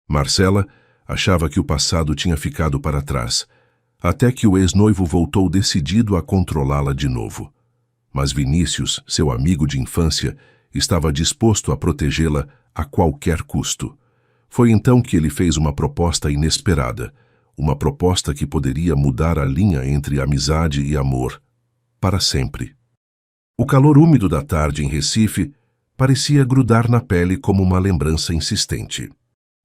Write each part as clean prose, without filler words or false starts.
Marcela achava que o passado tinha ficado para trás, até que o ex-noivo voltou decidido a controlá-la de novo. Mas Vinícius, seu amigo de infância, estava disposto a protegê-la a qualquer custo. Foi então que ele fez uma proposta inesperada, uma proposta que poderia mudar a linha entre amizade e amor, para sempre. O calor úmido da tarde em Recife parecia grudar na pele como uma lembrança insistente.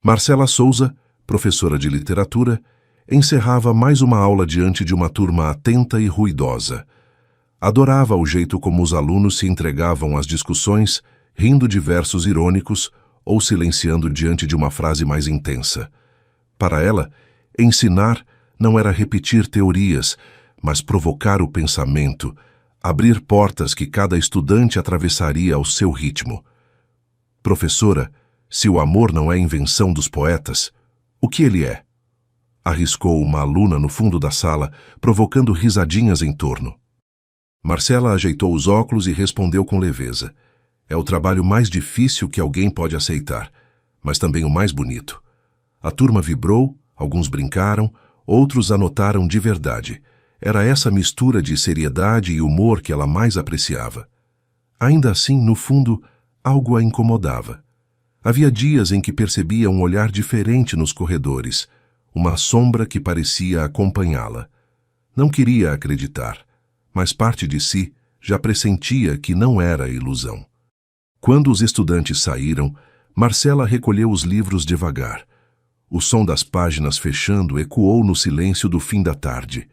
Marcela Souza, professora de literatura, encerrava mais uma aula diante de uma turma atenta e ruidosa. Adorava o jeito como os alunos se entregavam às discussões, rindo de versos irônicos ou silenciando diante de uma frase mais intensa. Para ela, ensinar não era repetir teorias, mas provocar o pensamento, abrir portas que cada estudante atravessaria ao seu ritmo. Professora, se o amor não é invenção dos poetas, o que ele é? Arriscou uma aluna no fundo da sala, provocando risadinhas em torno. Marcela ajeitou os óculos e respondeu com leveza. É o trabalho mais difícil que alguém pode aceitar, mas também o mais bonito. A turma vibrou, alguns brincaram, outros anotaram de verdade. Era essa mistura de seriedade e humor que ela mais apreciava. Ainda assim, no fundo, algo a incomodava. Havia dias em que percebia um olhar diferente nos corredores, uma sombra que parecia acompanhá-la. Não queria acreditar, mas parte de si já pressentia que não era ilusão. Quando os estudantes saíram, Marcela recolheu os livros devagar. O som das páginas fechando ecoou no silêncio do fim da tarde.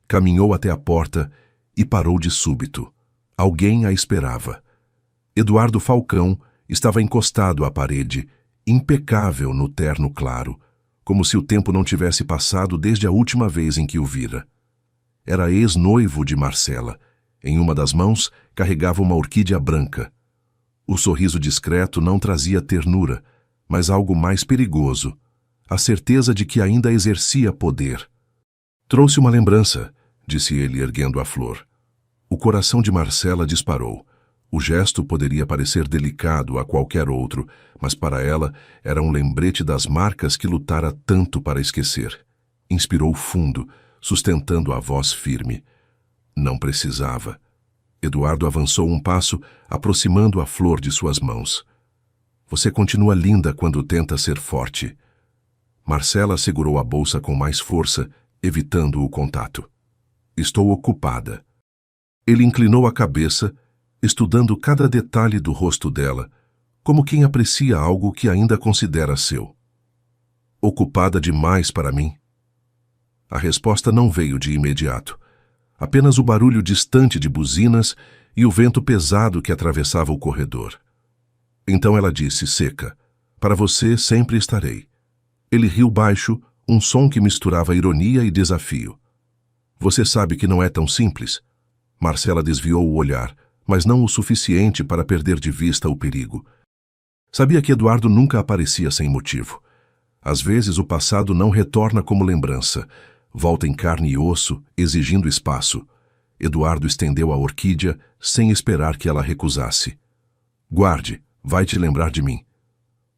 Caminhou até a porta e parou de súbito. Alguém a esperava. Eduardo Falcão estava encostado à parede, impecável no terno claro, como se o tempo não tivesse passado desde a última vez em que o vira. Era ex-noivo de Marcela. Em uma das mãos carregava uma orquídea branca. O sorriso discreto não trazia ternura, mas algo mais perigoso, a certeza de que ainda exercia poder. Trouxe uma lembrança, disse ele erguendo a flor. O coração de Marcela disparou. O gesto poderia parecer delicado a qualquer outro, mas para ela era um lembrete das marcas que lutara tanto para esquecer. Inspirou fundo, sustentando a voz firme. Não precisava. Eduardo avançou um passo, aproximando a flor de suas mãos. Você continua linda quando tenta ser forte. Marcela segurou a bolsa com mais força, evitando o contato. Estou ocupada. Ele inclinou a cabeça, estudando cada detalhe do rosto dela, como quem aprecia algo que ainda considera seu. Ocupada demais para mim? A resposta não veio de imediato. Apenas o barulho distante de buzinas e o vento pesado que atravessava o corredor. Então ela disse, seca, para você sempre estarei. Ele riu baixo, um som que misturava ironia e desafio. Você sabe que não é tão simples? Marcela desviou o olhar, mas não o suficiente para perder de vista o perigo. Sabia que Eduardo nunca aparecia sem motivo. Às vezes o passado não retorna como lembrança, volta em carne e osso, exigindo espaço. Eduardo estendeu a orquídea, sem esperar que ela recusasse. Guarde, vai te lembrar de mim.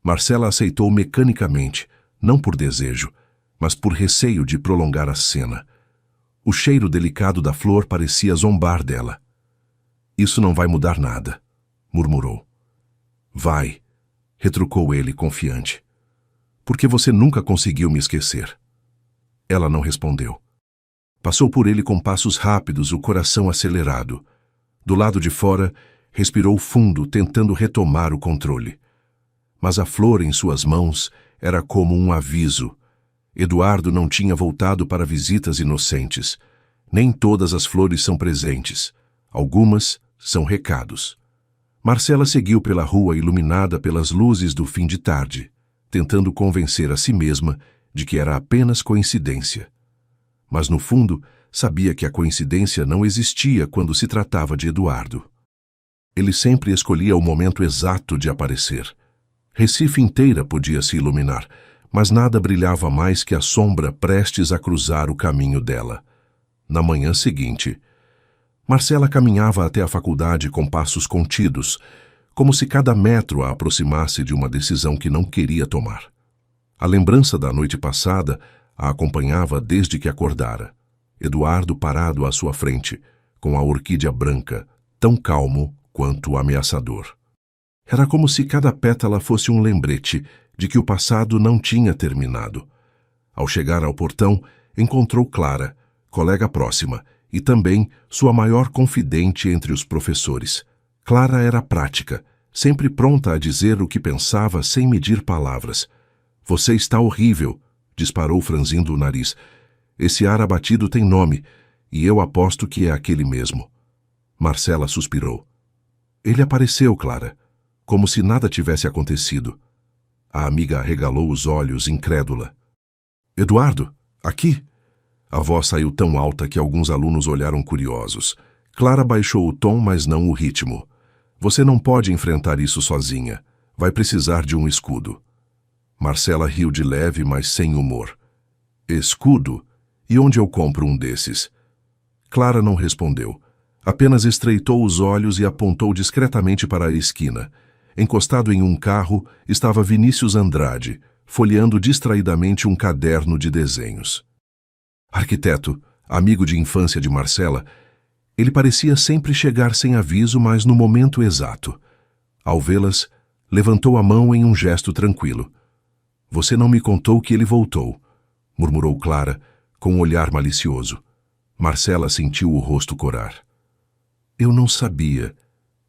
Marcela aceitou mecanicamente, não por desejo, mas por receio de prolongar a cena. O cheiro delicado da flor parecia zombar dela. Isso não vai mudar nada, murmurou. Vai, retrucou ele confiante. Porque você nunca conseguiu me esquecer. Ela não respondeu. Passou por ele com passos rápidos, o coração acelerado. Do lado de fora, respirou fundo, tentando retomar o controle. Mas a flor em suas mãos era como um aviso. Eduardo não tinha voltado para visitas inocentes. Nem todas as flores são presentes. Algumas são recados. Marcela seguiu pela rua iluminada pelas luzes do fim de tarde, tentando convencer a si mesma de que era apenas coincidência. Mas no fundo, sabia que a coincidência não existia quando se tratava de Eduardo. Ele sempre escolhia o momento exato de aparecer. Recife inteira podia se iluminar, mas nada brilhava mais que a sombra prestes a cruzar o caminho dela. Na manhã seguinte, Marcela caminhava até a faculdade com passos contidos, como se cada metro a aproximasse de uma decisão que não queria tomar. A lembrança da noite passada a acompanhava desde que acordara. Eduardo parado à sua frente, com a orquídea branca, tão calmo quanto ameaçador. Era como se cada pétala fosse um lembrete de que o passado não tinha terminado. Ao chegar ao portão, encontrou Clara, colega próxima, e também sua maior confidente entre os professores. Clara era prática, sempre pronta a dizer o que pensava sem medir palavras. "Você está horrível", disparou franzindo o nariz. "Esse ar abatido tem nome, e eu aposto que é aquele mesmo." Marcela suspirou. "Ele apareceu, Clara, como se nada tivesse acontecido." A amiga arregalou os olhos, incrédula. "Eduardo, aqui?" A voz saiu tão alta que alguns alunos olharam curiosos. Clara baixou o tom, mas não o ritmo. "Você não pode enfrentar isso sozinha. Vai precisar de um escudo." Marcela riu de leve, mas sem humor. "Escudo? E onde eu compro um desses?" Clara não respondeu. Apenas estreitou os olhos e apontou discretamente para a esquina. Encostado em um carro estava Vinícius Andrade, folheando distraidamente um caderno de desenhos. Arquiteto, amigo de infância de Marcela, ele parecia sempre chegar sem aviso, mas no momento exato. Ao vê-las, levantou a mão em um gesto tranquilo. "Você não me contou que ele voltou", murmurou Clara, com um olhar malicioso. Marcela sentiu o rosto corar. "Eu não sabia.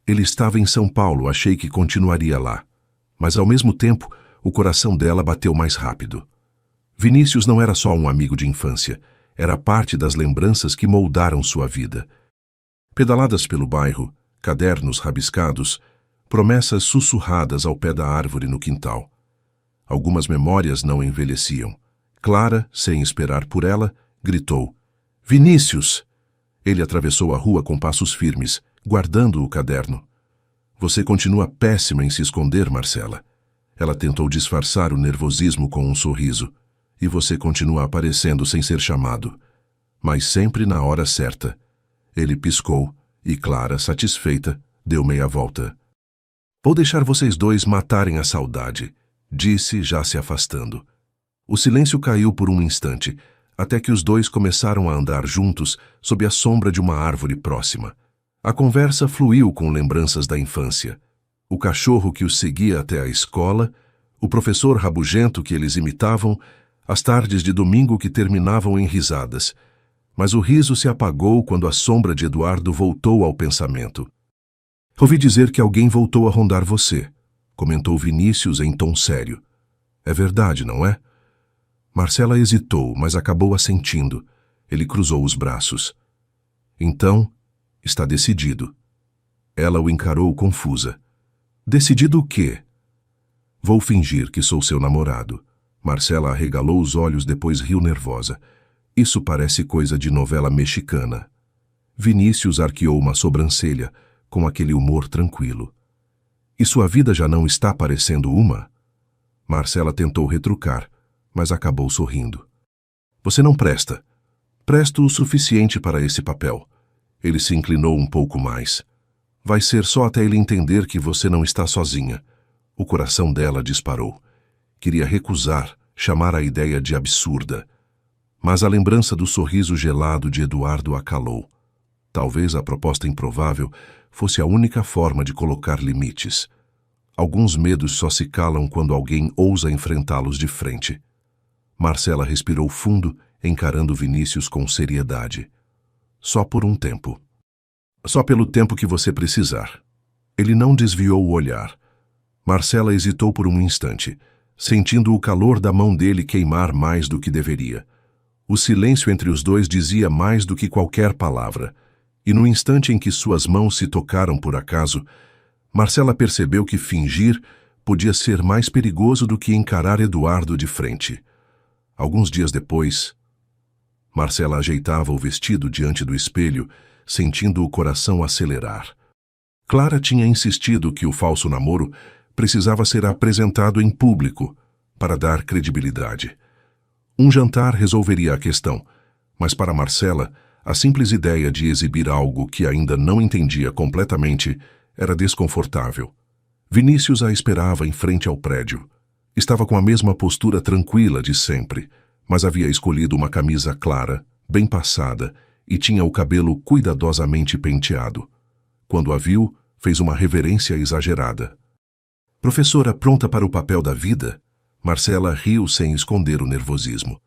Ele estava em São Paulo, achei que continuaria lá." Mas, ao mesmo tempo, o coração dela bateu mais rápido. Vinícius não era só um amigo de infância, era parte das lembranças que moldaram sua vida. Pedaladas pelo bairro, cadernos rabiscados, promessas sussurradas ao pé da árvore no quintal. Algumas memórias não envelheciam. Clara, sem esperar por ela, gritou: "Vinícius!" Ele atravessou a rua com passos firmes, guardando o caderno. "Você continua péssima em se esconder, Marcela." Ela tentou disfarçar o nervosismo com um sorriso. "E você continua aparecendo sem ser chamado. Mas sempre na hora certa." Ele piscou e Clara, satisfeita, deu meia volta. "Vou deixar vocês dois matarem a saudade", disse, já se afastando. O silêncio caiu por um instante, até que os dois começaram a andar juntos sob a sombra de uma árvore próxima. A conversa fluiu com lembranças da infância. O cachorro que os seguia até a escola, o professor rabugento que eles imitavam, as tardes de domingo que terminavam em risadas. Mas o riso se apagou quando a sombra de Eduardo voltou ao pensamento. "Ouvi dizer que alguém voltou a rondar você", comentou Vinícius em tom sério. "É verdade, não é?" Marcela hesitou, mas acabou assentindo. Ele cruzou os braços. "Então, está decidido." Ela o encarou confusa. "Decidido o quê?" "Vou fingir que sou seu namorado." Marcela arregalou os olhos, depois riu nervosa. "Isso parece coisa de novela mexicana." Vinícius arqueou uma sobrancelha, com aquele humor tranquilo. "E sua vida já não está parecendo uma?" Marcela tentou retrucar, mas acabou sorrindo. "Você não presta. Presto o suficiente para esse papel." Ele se inclinou um pouco mais. "Vai ser só até ele entender que você não está sozinha." O coração dela disparou. Queria recusar, chamar a ideia de absurda. Mas a lembrança do sorriso gelado de Eduardo a calou. Talvez a proposta improvável fosse a única forma de colocar limites. Alguns medos só se calam quando alguém ousa enfrentá-los de frente. Marcela respirou fundo, encarando Vinícius com seriedade. "Só por um tempo. Só pelo tempo que você precisar." Ele não desviou o olhar. Marcela hesitou por um instante, sentindo o calor da mão dele queimar mais do que deveria. O silêncio entre os dois dizia mais do que qualquer palavra, e no instante em que suas mãos se tocaram por acaso, Marcela percebeu que fingir podia ser mais perigoso do que encarar Eduardo de frente. Alguns dias depois, Marcela ajeitava o vestido diante do espelho, sentindo o coração acelerar. Clara tinha insistido que o falso namoro precisava ser apresentado em público para dar credibilidade. Um jantar resolveria a questão, mas para Marcela, a simples ideia de exibir algo que ainda não entendia completamente era desconfortável. Vinícius a esperava em frente ao prédio. Estava com a mesma postura tranquila de sempre, mas havia escolhido uma camisa clara, bem passada, e tinha o cabelo cuidadosamente penteado. Quando a viu, fez uma reverência exagerada. Professora pronta para o papel da vida? Marcela riu sem esconder o nervosismo.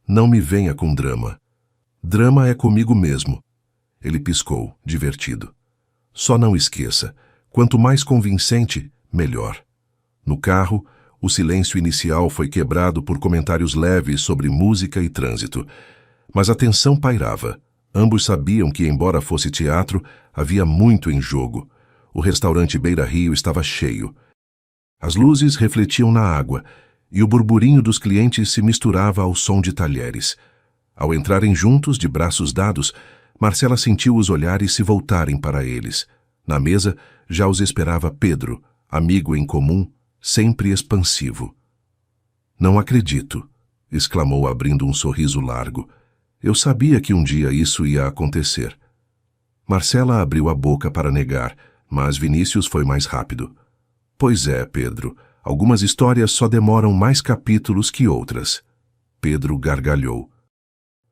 Não me venha com drama. Drama é comigo mesmo. Ele piscou, divertido. Só não esqueça, quanto mais convincente, melhor. No carro, o silêncio inicial foi quebrado por comentários leves sobre música e trânsito. Mas a tensão pairava. Ambos sabiam que, embora fosse teatro, havia muito em jogo. O restaurante Beira Rio estava cheio. As luzes refletiam na água, e o burburinho dos clientes se misturava ao som de talheres. Ao entrarem juntos, de braços dados, Marcela sentiu os olhares se voltarem para eles. Na mesa, já os esperava Pedro, amigo em comum, sempre expansivo. Não acredito, exclamou abrindo um sorriso largo. Eu sabia que um dia isso ia acontecer. Marcela abriu a boca para negar, mas Vinícius foi mais rápido. Pois é, Pedro, algumas histórias só demoram mais capítulos que outras. Pedro gargalhou.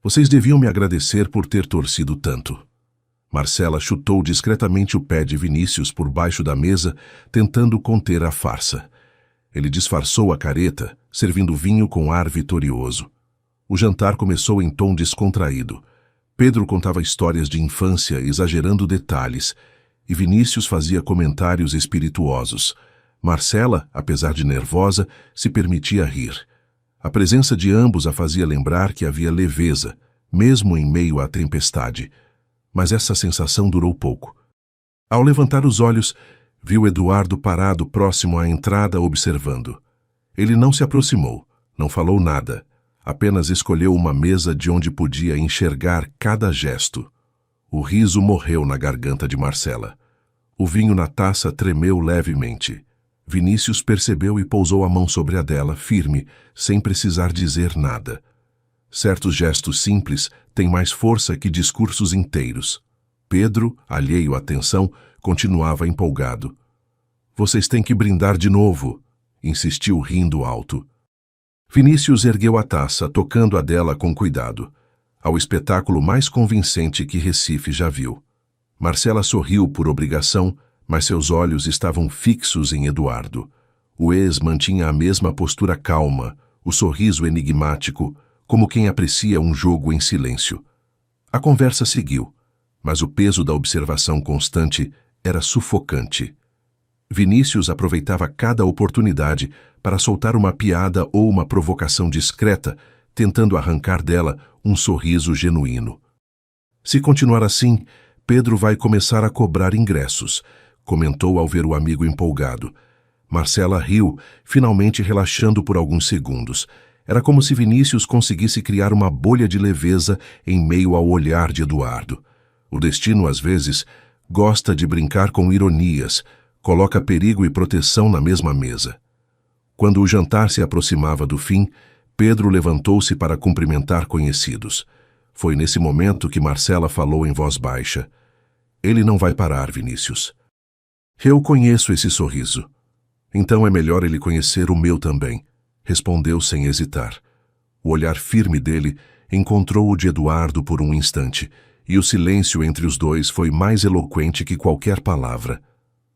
Vocês deviam me agradecer por ter torcido tanto. Marcela chutou discretamente o pé de Vinícius por baixo da mesa, tentando conter a farsa. Ele disfarçou a careta, servindo vinho com ar vitorioso. O jantar começou em tom descontraído. Pedro contava histórias de infância, exagerando detalhes, e Vinícius fazia comentários espirituosos. Marcela, apesar de nervosa, se permitia rir. A presença de ambos a fazia lembrar que havia leveza, mesmo em meio à tempestade. Mas essa sensação durou pouco. Ao levantar os olhos, viu Eduardo parado próximo à entrada observando. Ele não se aproximou, não falou nada, apenas escolheu uma mesa de onde podia enxergar cada gesto. O riso morreu na garganta de Marcela. O vinho na taça tremeu levemente. Vinícius percebeu e pousou a mão sobre a dela, firme, sem precisar dizer nada. Certos gestos simples têm mais força que discursos inteiros. Pedro, alheio à tensão, continuava empolgado. Vocês têm que brindar de novo, insistiu rindo alto. Vinícius ergueu a taça, tocando a dela com cuidado, ao espetáculo mais convincente que Recife já viu. Marcela sorriu por obrigação, mas seus olhos estavam fixos em Eduardo. O ex mantinha a mesma postura calma, o sorriso enigmático, como quem aprecia um jogo em silêncio. A conversa seguiu, mas o peso da observação constante era sufocante. Vinícius aproveitava cada oportunidade para soltar uma piada ou uma provocação discreta, tentando arrancar dela um sorriso genuíno. Se continuar assim, Pedro vai começar a cobrar ingressos, comentou ao ver o amigo empolgado. Marcela riu, finalmente relaxando por alguns segundos. Era como se Vinícius conseguisse criar uma bolha de leveza em meio ao olhar de Eduardo. O destino, às vezes, gosta de brincar com ironias, coloca perigo e proteção na mesma mesa. Quando o jantar se aproximava do fim, Pedro levantou-se para cumprimentar conhecidos. Foi nesse momento que Marcela falou em voz baixa. Ele não vai parar, Vinícius. Eu conheço esse sorriso. Então é melhor ele conhecer o meu também, respondeu sem hesitar. O olhar firme dele encontrou o de Eduardo por um instante, e o silêncio entre os dois foi mais eloquente que qualquer palavra.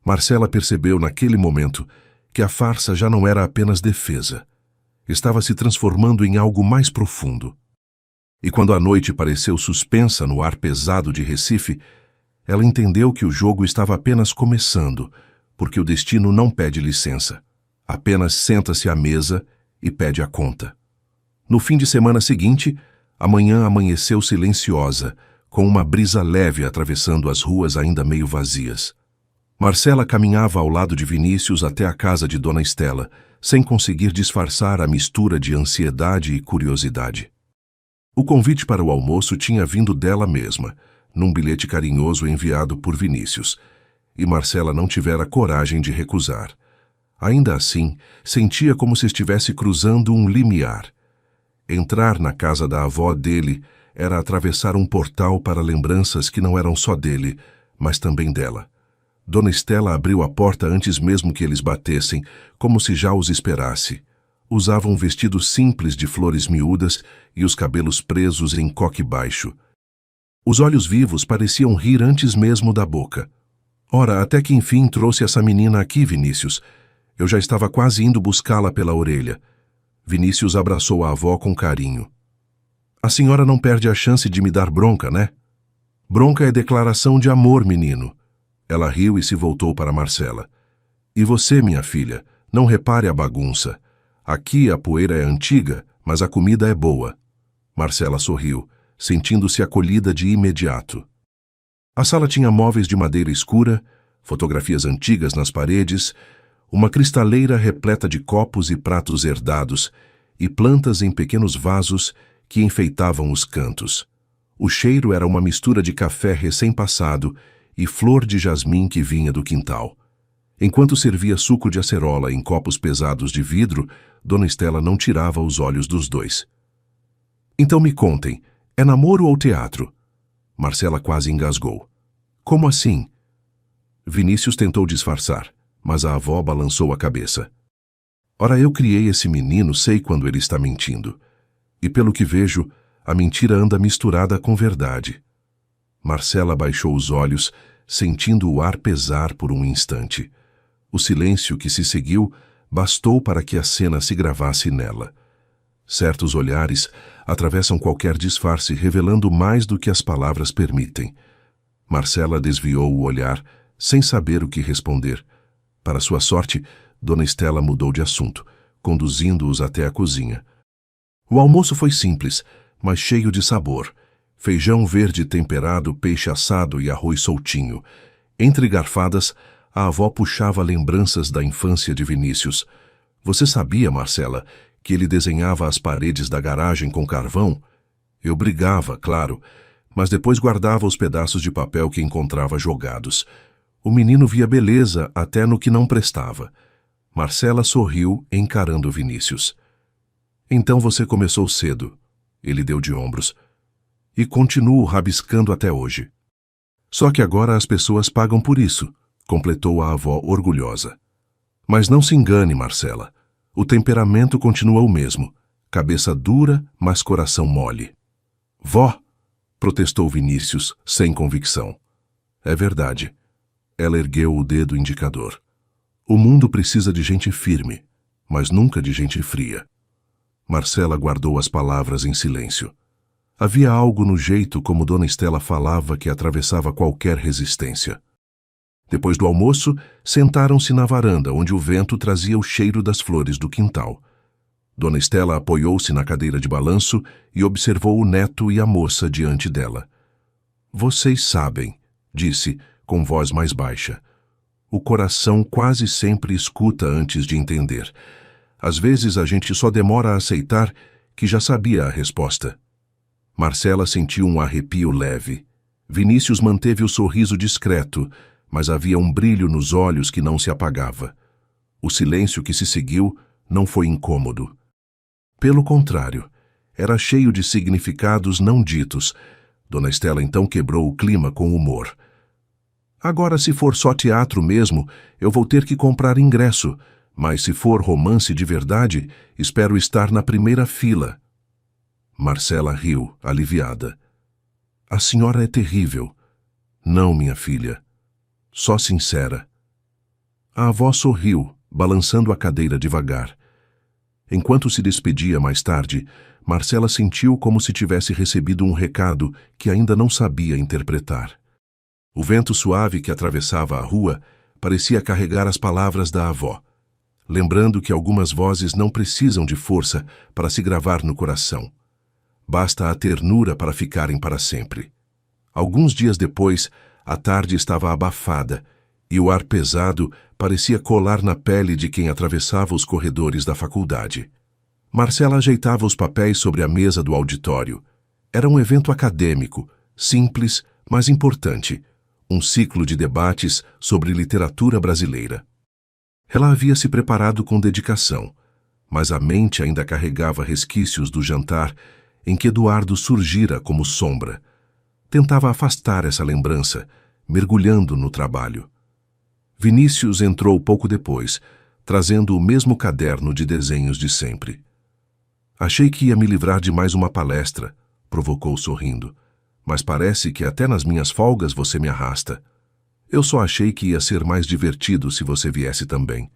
Marcela percebeu naquele momento que a farsa já não era apenas defesa. Estava se transformando em algo mais profundo. E quando a noite pareceu suspensa no ar pesado de Recife, ela entendeu que o jogo estava apenas começando, porque o destino não pede licença. Apenas senta-se à mesa e pede a conta. No fim de semana seguinte, a manhã amanheceu silenciosa, com uma brisa leve atravessando as ruas ainda meio vazias. Marcela caminhava ao lado de Vinícius até a casa de Dona Estela, sem conseguir disfarçar a mistura de ansiedade e curiosidade. O convite para o almoço tinha vindo dela mesma, num bilhete carinhoso enviado por Vinícius, e Marcela não tivera coragem de recusar. Ainda assim, sentia como se estivesse cruzando um limiar. Entrar na casa da avó dele era atravessar um portal para lembranças que não eram só dele, mas também dela. Dona Estela abriu a porta antes mesmo que eles batessem, como se já os esperasse. Usava um vestido simples de flores miúdas e os cabelos presos em coque baixo. Os olhos vivos pareciam rir antes mesmo da boca. Ora, até que enfim trouxe essa menina aqui, Vinícius. Eu já estava quase indo buscá-la pela orelha. Vinícius abraçou a avó com carinho. A senhora não perde a chance de me dar bronca, né? Bronca é declaração de amor, menino. Ela riu e se voltou para Marcela. E você, minha filha, não repare a bagunça. Aqui a poeira é antiga, mas a comida é boa. Marcela sorriu, sentindo-se acolhida de imediato. A sala tinha móveis de madeira escura, fotografias antigas nas paredes, uma cristaleira repleta de copos e pratos herdados e plantas em pequenos vasos que enfeitavam os cantos. O cheiro era uma mistura de café recém-passado e flor de jasmim que vinha do quintal. Enquanto servia suco de acerola em copos pesados de vidro, Dona Estela não tirava os olhos dos dois. Então me contem, é namoro ou teatro? Marcela quase engasgou. Como assim? Vinícius tentou disfarçar, mas a avó balançou a cabeça. Ora, eu criei esse menino, sei quando ele está mentindo. E pelo que vejo, a mentira anda misturada com verdade. Marcela baixou os olhos, sentindo o ar pesar por um instante. O silêncio que se seguiu bastou para que a cena se gravasse nela. Certos olhares atravessam qualquer disfarce, revelando mais do que as palavras permitem. Marcela desviou o olhar, sem saber o que responder. Para sua sorte, Dona Estela mudou de assunto, conduzindo-os até a cozinha. O almoço foi simples, mas cheio de sabor. Feijão verde temperado, peixe assado e arroz soltinho. Entre garfadas, a avó puxava lembranças da infância de Vinícius. Você sabia, Marcela, que ele desenhava as paredes da garagem com carvão? Eu brigava, claro, mas depois guardava os pedaços de papel que encontrava jogados. O menino via beleza até no que não prestava. Marcela sorriu, encarando Vinícius. Então você começou cedo. Ele deu de ombros. E continuo rabiscando até hoje. Só que agora as pessoas pagam por isso, completou a avó orgulhosa. Mas não se engane, Marcela. O temperamento continua o mesmo. Cabeça dura, mas coração mole. Vó, protestou Vinícius, sem convicção. É verdade. Ela ergueu o dedo indicador. O mundo precisa de gente firme, mas nunca de gente fria. Marcela guardou as palavras em silêncio. Havia algo no jeito como Dona Estela falava que atravessava qualquer resistência. Depois do almoço, sentaram-se na varanda, onde o vento trazia o cheiro das flores do quintal. Dona Estela apoiou-se na cadeira de balanço e observou o neto e a moça diante dela. Vocês sabem, disse, com voz mais baixa. O coração quase sempre escuta antes de entender. Às vezes a gente só demora a aceitar que já sabia a resposta. Marcela sentiu um arrepio leve. Vinícius manteve o sorriso discreto, mas havia um brilho nos olhos que não se apagava. O silêncio que se seguiu não foi incômodo. Pelo contrário, era cheio de significados não ditos. Dona Estela então quebrou o clima com humor. Agora, se for só teatro mesmo, eu vou ter que comprar ingresso, mas se for romance de verdade, espero estar na primeira fila. Marcela riu, aliviada. A senhora é terrível. Não, minha filha. Só sincera. A avó sorriu, balançando a cadeira devagar. Enquanto se despedia mais tarde, Marcela sentiu como se tivesse recebido um recado que ainda não sabia interpretar. O vento suave que atravessava a rua parecia carregar as palavras da avó, lembrando que algumas vozes não precisam de força para se gravar no coração. Basta a ternura para ficarem para sempre. Alguns dias depois, a tarde estava abafada e o ar pesado parecia colar na pele de quem atravessava os corredores da faculdade. Marcela ajeitava os papéis sobre a mesa do auditório. Era um evento acadêmico, simples, mas importante. Um ciclo de debates sobre literatura brasileira. Ela havia se preparado com dedicação, mas a mente ainda carregava resquícios do jantar em que Eduardo surgira como sombra. Tentava afastar essa lembrança, mergulhando no trabalho. Vinícius entrou pouco depois, trazendo o mesmo caderno de desenhos de sempre. Achei que ia me livrar de mais uma palestra, provocou sorrindo, mas parece que até nas minhas folgas você me arrasta. Eu só achei que ia ser mais divertido se você viesse também.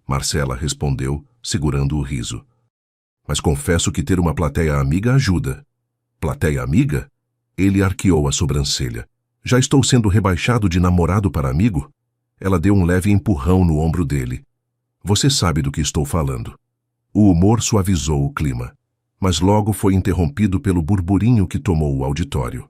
Marcela respondeu, segurando o riso. Mas confesso que ter uma plateia amiga ajuda. Plateia amiga? Ele arqueou a sobrancelha. Já estou sendo rebaixado de namorado para amigo? Ela deu um leve empurrão no ombro dele. Você sabe do que estou falando. O humor suavizou o clima, mas logo foi interrompido pelo burburinho que tomou o auditório.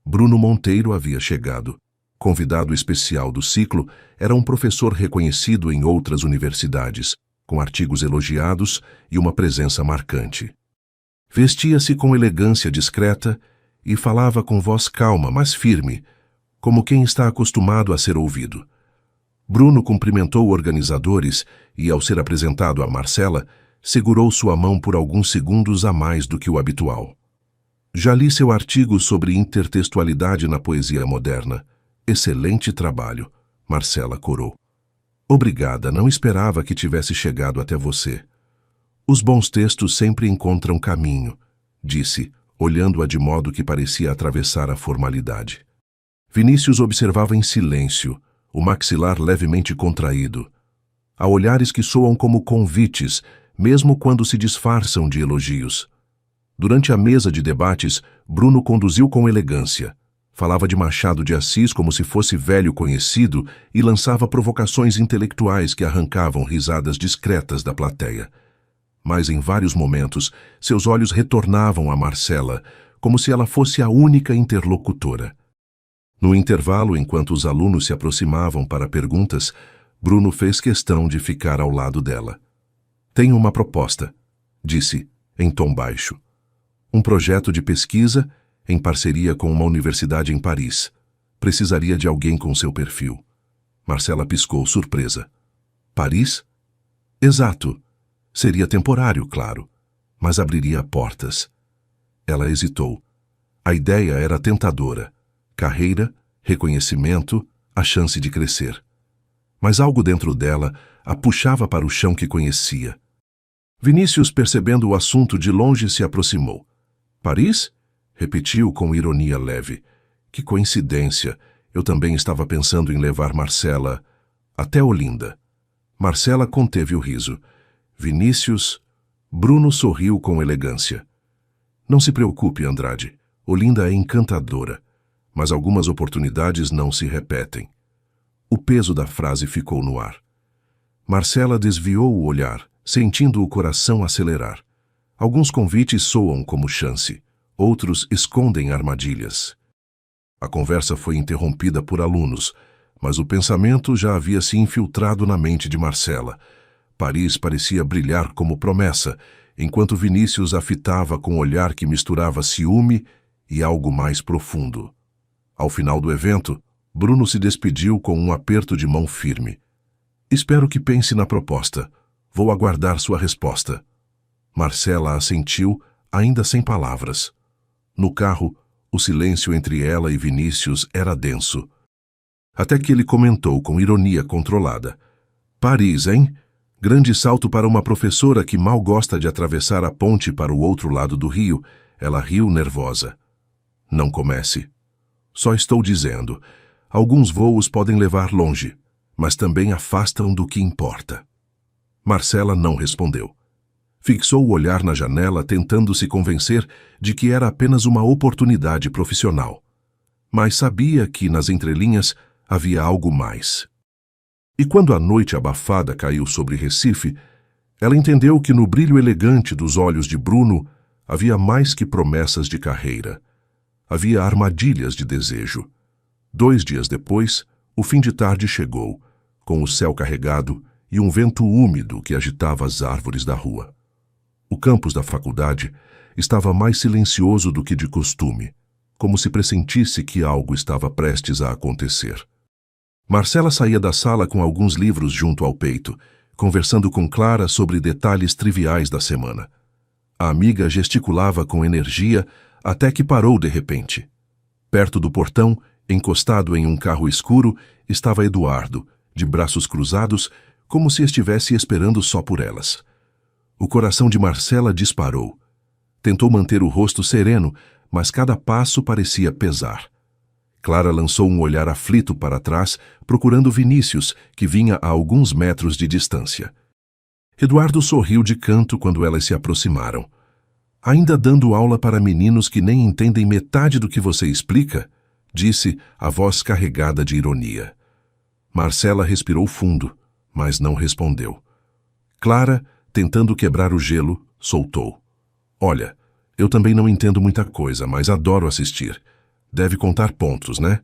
Bruno Monteiro havia chegado. Convidado especial do ciclo, era um professor reconhecido em outras universidades, com artigos elogiados e uma presença marcante. Vestia-se com elegância discreta e falava com voz calma, mas firme, como quem está acostumado a ser ouvido. Bruno cumprimentou organizadores e, ao ser apresentado a Marcela, segurou sua mão por alguns segundos a mais do que o habitual. Já li seu artigo sobre intertextualidade na poesia moderna. Excelente trabalho, Marcela corou. Obrigada, não esperava que tivesse chegado até você. Os bons textos sempre encontram caminho, disse, olhando-a de modo que parecia atravessar a formalidade. Vinícius observava em silêncio, o maxilar levemente contraído. Há olhares que soam como convites, mesmo quando se disfarçam de elogios. Durante a mesa de debates, Bruno conduziu com elegância. Falava de Machado de Assis como se fosse velho conhecido e lançava provocações intelectuais que arrancavam risadas discretas da plateia. Mas em vários momentos, seus olhos retornavam a Marcela, como se ela fosse a única interlocutora. No intervalo, enquanto os alunos se aproximavam para perguntas, Bruno fez questão de ficar ao lado dela. Tenho uma proposta, disse, em tom baixo. Um projeto de pesquisa em parceria com uma universidade em Paris. Precisaria de alguém com seu perfil. Marcela piscou, surpresa. Paris? Exato. Seria temporário, claro, mas abriria portas. Ela hesitou. A ideia era tentadora. Carreira, reconhecimento, a chance de crescer. Mas algo dentro dela a puxava para o chão que conhecia. Vinícius, percebendo o assunto de longe, se aproximou. Paris? Repetiu com ironia leve. Que coincidência! Eu também estava pensando em levar Marcela até Olinda. Marcela conteve o riso. Vinícius... Bruno sorriu com elegância. Não se preocupe, Andrade. Olinda é encantadora, mas algumas oportunidades não se repetem. O peso da frase ficou no ar. Marcela desviou o olhar, sentindo o coração acelerar. Alguns convites soam como chance, outros escondem armadilhas. A conversa foi interrompida por alunos, mas o pensamento já havia se infiltrado na mente de Marcela. Paris parecia brilhar como promessa, enquanto Vinícius a fitava com um olhar que misturava ciúme e algo mais profundo. Ao final do evento, Bruno se despediu com um aperto de mão firme. Espero que pense na proposta. Vou aguardar sua resposta. Marcela assentiu, ainda sem palavras. No carro, o silêncio entre ela e Vinícius era denso. Até que ele comentou com ironia controlada. Paris, hein? Grande salto para uma professora que mal gosta de atravessar a ponte para o outro lado do rio. Ela riu nervosa. Não comece. Só estou dizendo. Alguns voos podem levar longe, mas também afastam do que importa. Marcela não respondeu. Fixou o olhar na janela, tentando se convencer de que era apenas uma oportunidade profissional. Mas sabia que, nas entrelinhas, havia algo mais. E quando a noite abafada caiu sobre Recife, ela entendeu que no brilho elegante dos olhos de Bruno havia mais que promessas de carreira. Havia armadilhas de desejo. 2 dias depois, o fim de tarde chegou, com o céu carregado e um vento úmido que agitava as árvores da rua. O campus da faculdade estava mais silencioso do que de costume, como se pressentisse que algo estava prestes a acontecer. Marcela saía da sala com alguns livros junto ao peito, conversando com Clara sobre detalhes triviais da semana. A amiga gesticulava com energia até que parou de repente. Perto do portão, encostado em um carro escuro, estava Eduardo, de braços cruzados, como se estivesse esperando só por elas. O coração de Marcela disparou. Tentou manter o rosto sereno, mas cada passo parecia pesar. Clara lançou um olhar aflito para trás, procurando Vinícius, que vinha a alguns metros de distância. Eduardo sorriu de canto quando elas se aproximaram. Ainda dando aula para meninos que nem entendem metade do que você explica? Disse, a voz carregada de ironia. Marcela respirou fundo, mas não respondeu. Clara, tentando quebrar o gelo, soltou. Olha, eu também não entendo muita coisa, mas adoro assistir. Deve contar pontos, né?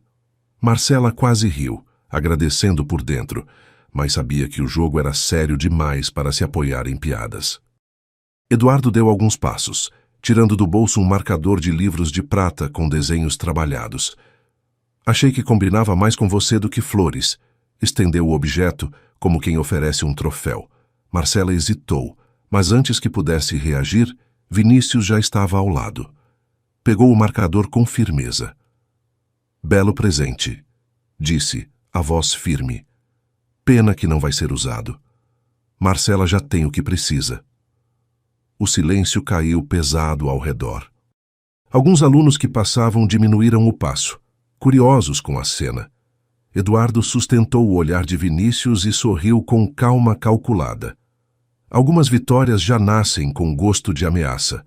Marcela quase riu, agradecendo por dentro, mas sabia que o jogo era sério demais para se apoiar em piadas. Eduardo deu alguns passos, tirando do bolso um marcador de livros de prata com desenhos trabalhados. Achei que combinava mais com você do que flores. Estendeu o objeto, como quem oferece um troféu. Marcela hesitou, mas antes que pudesse reagir, Vinícius já estava ao lado. Pegou o marcador com firmeza. Belo presente, disse, a voz firme. Pena que não vai ser usado. Marcela já tem o que precisa. O silêncio caiu pesado ao redor. Alguns alunos que passavam diminuíram o passo, curiosos com a cena. Eduardo sustentou o olhar de Vinícius e sorriu com calma calculada. Algumas vitórias já nascem com gosto de ameaça.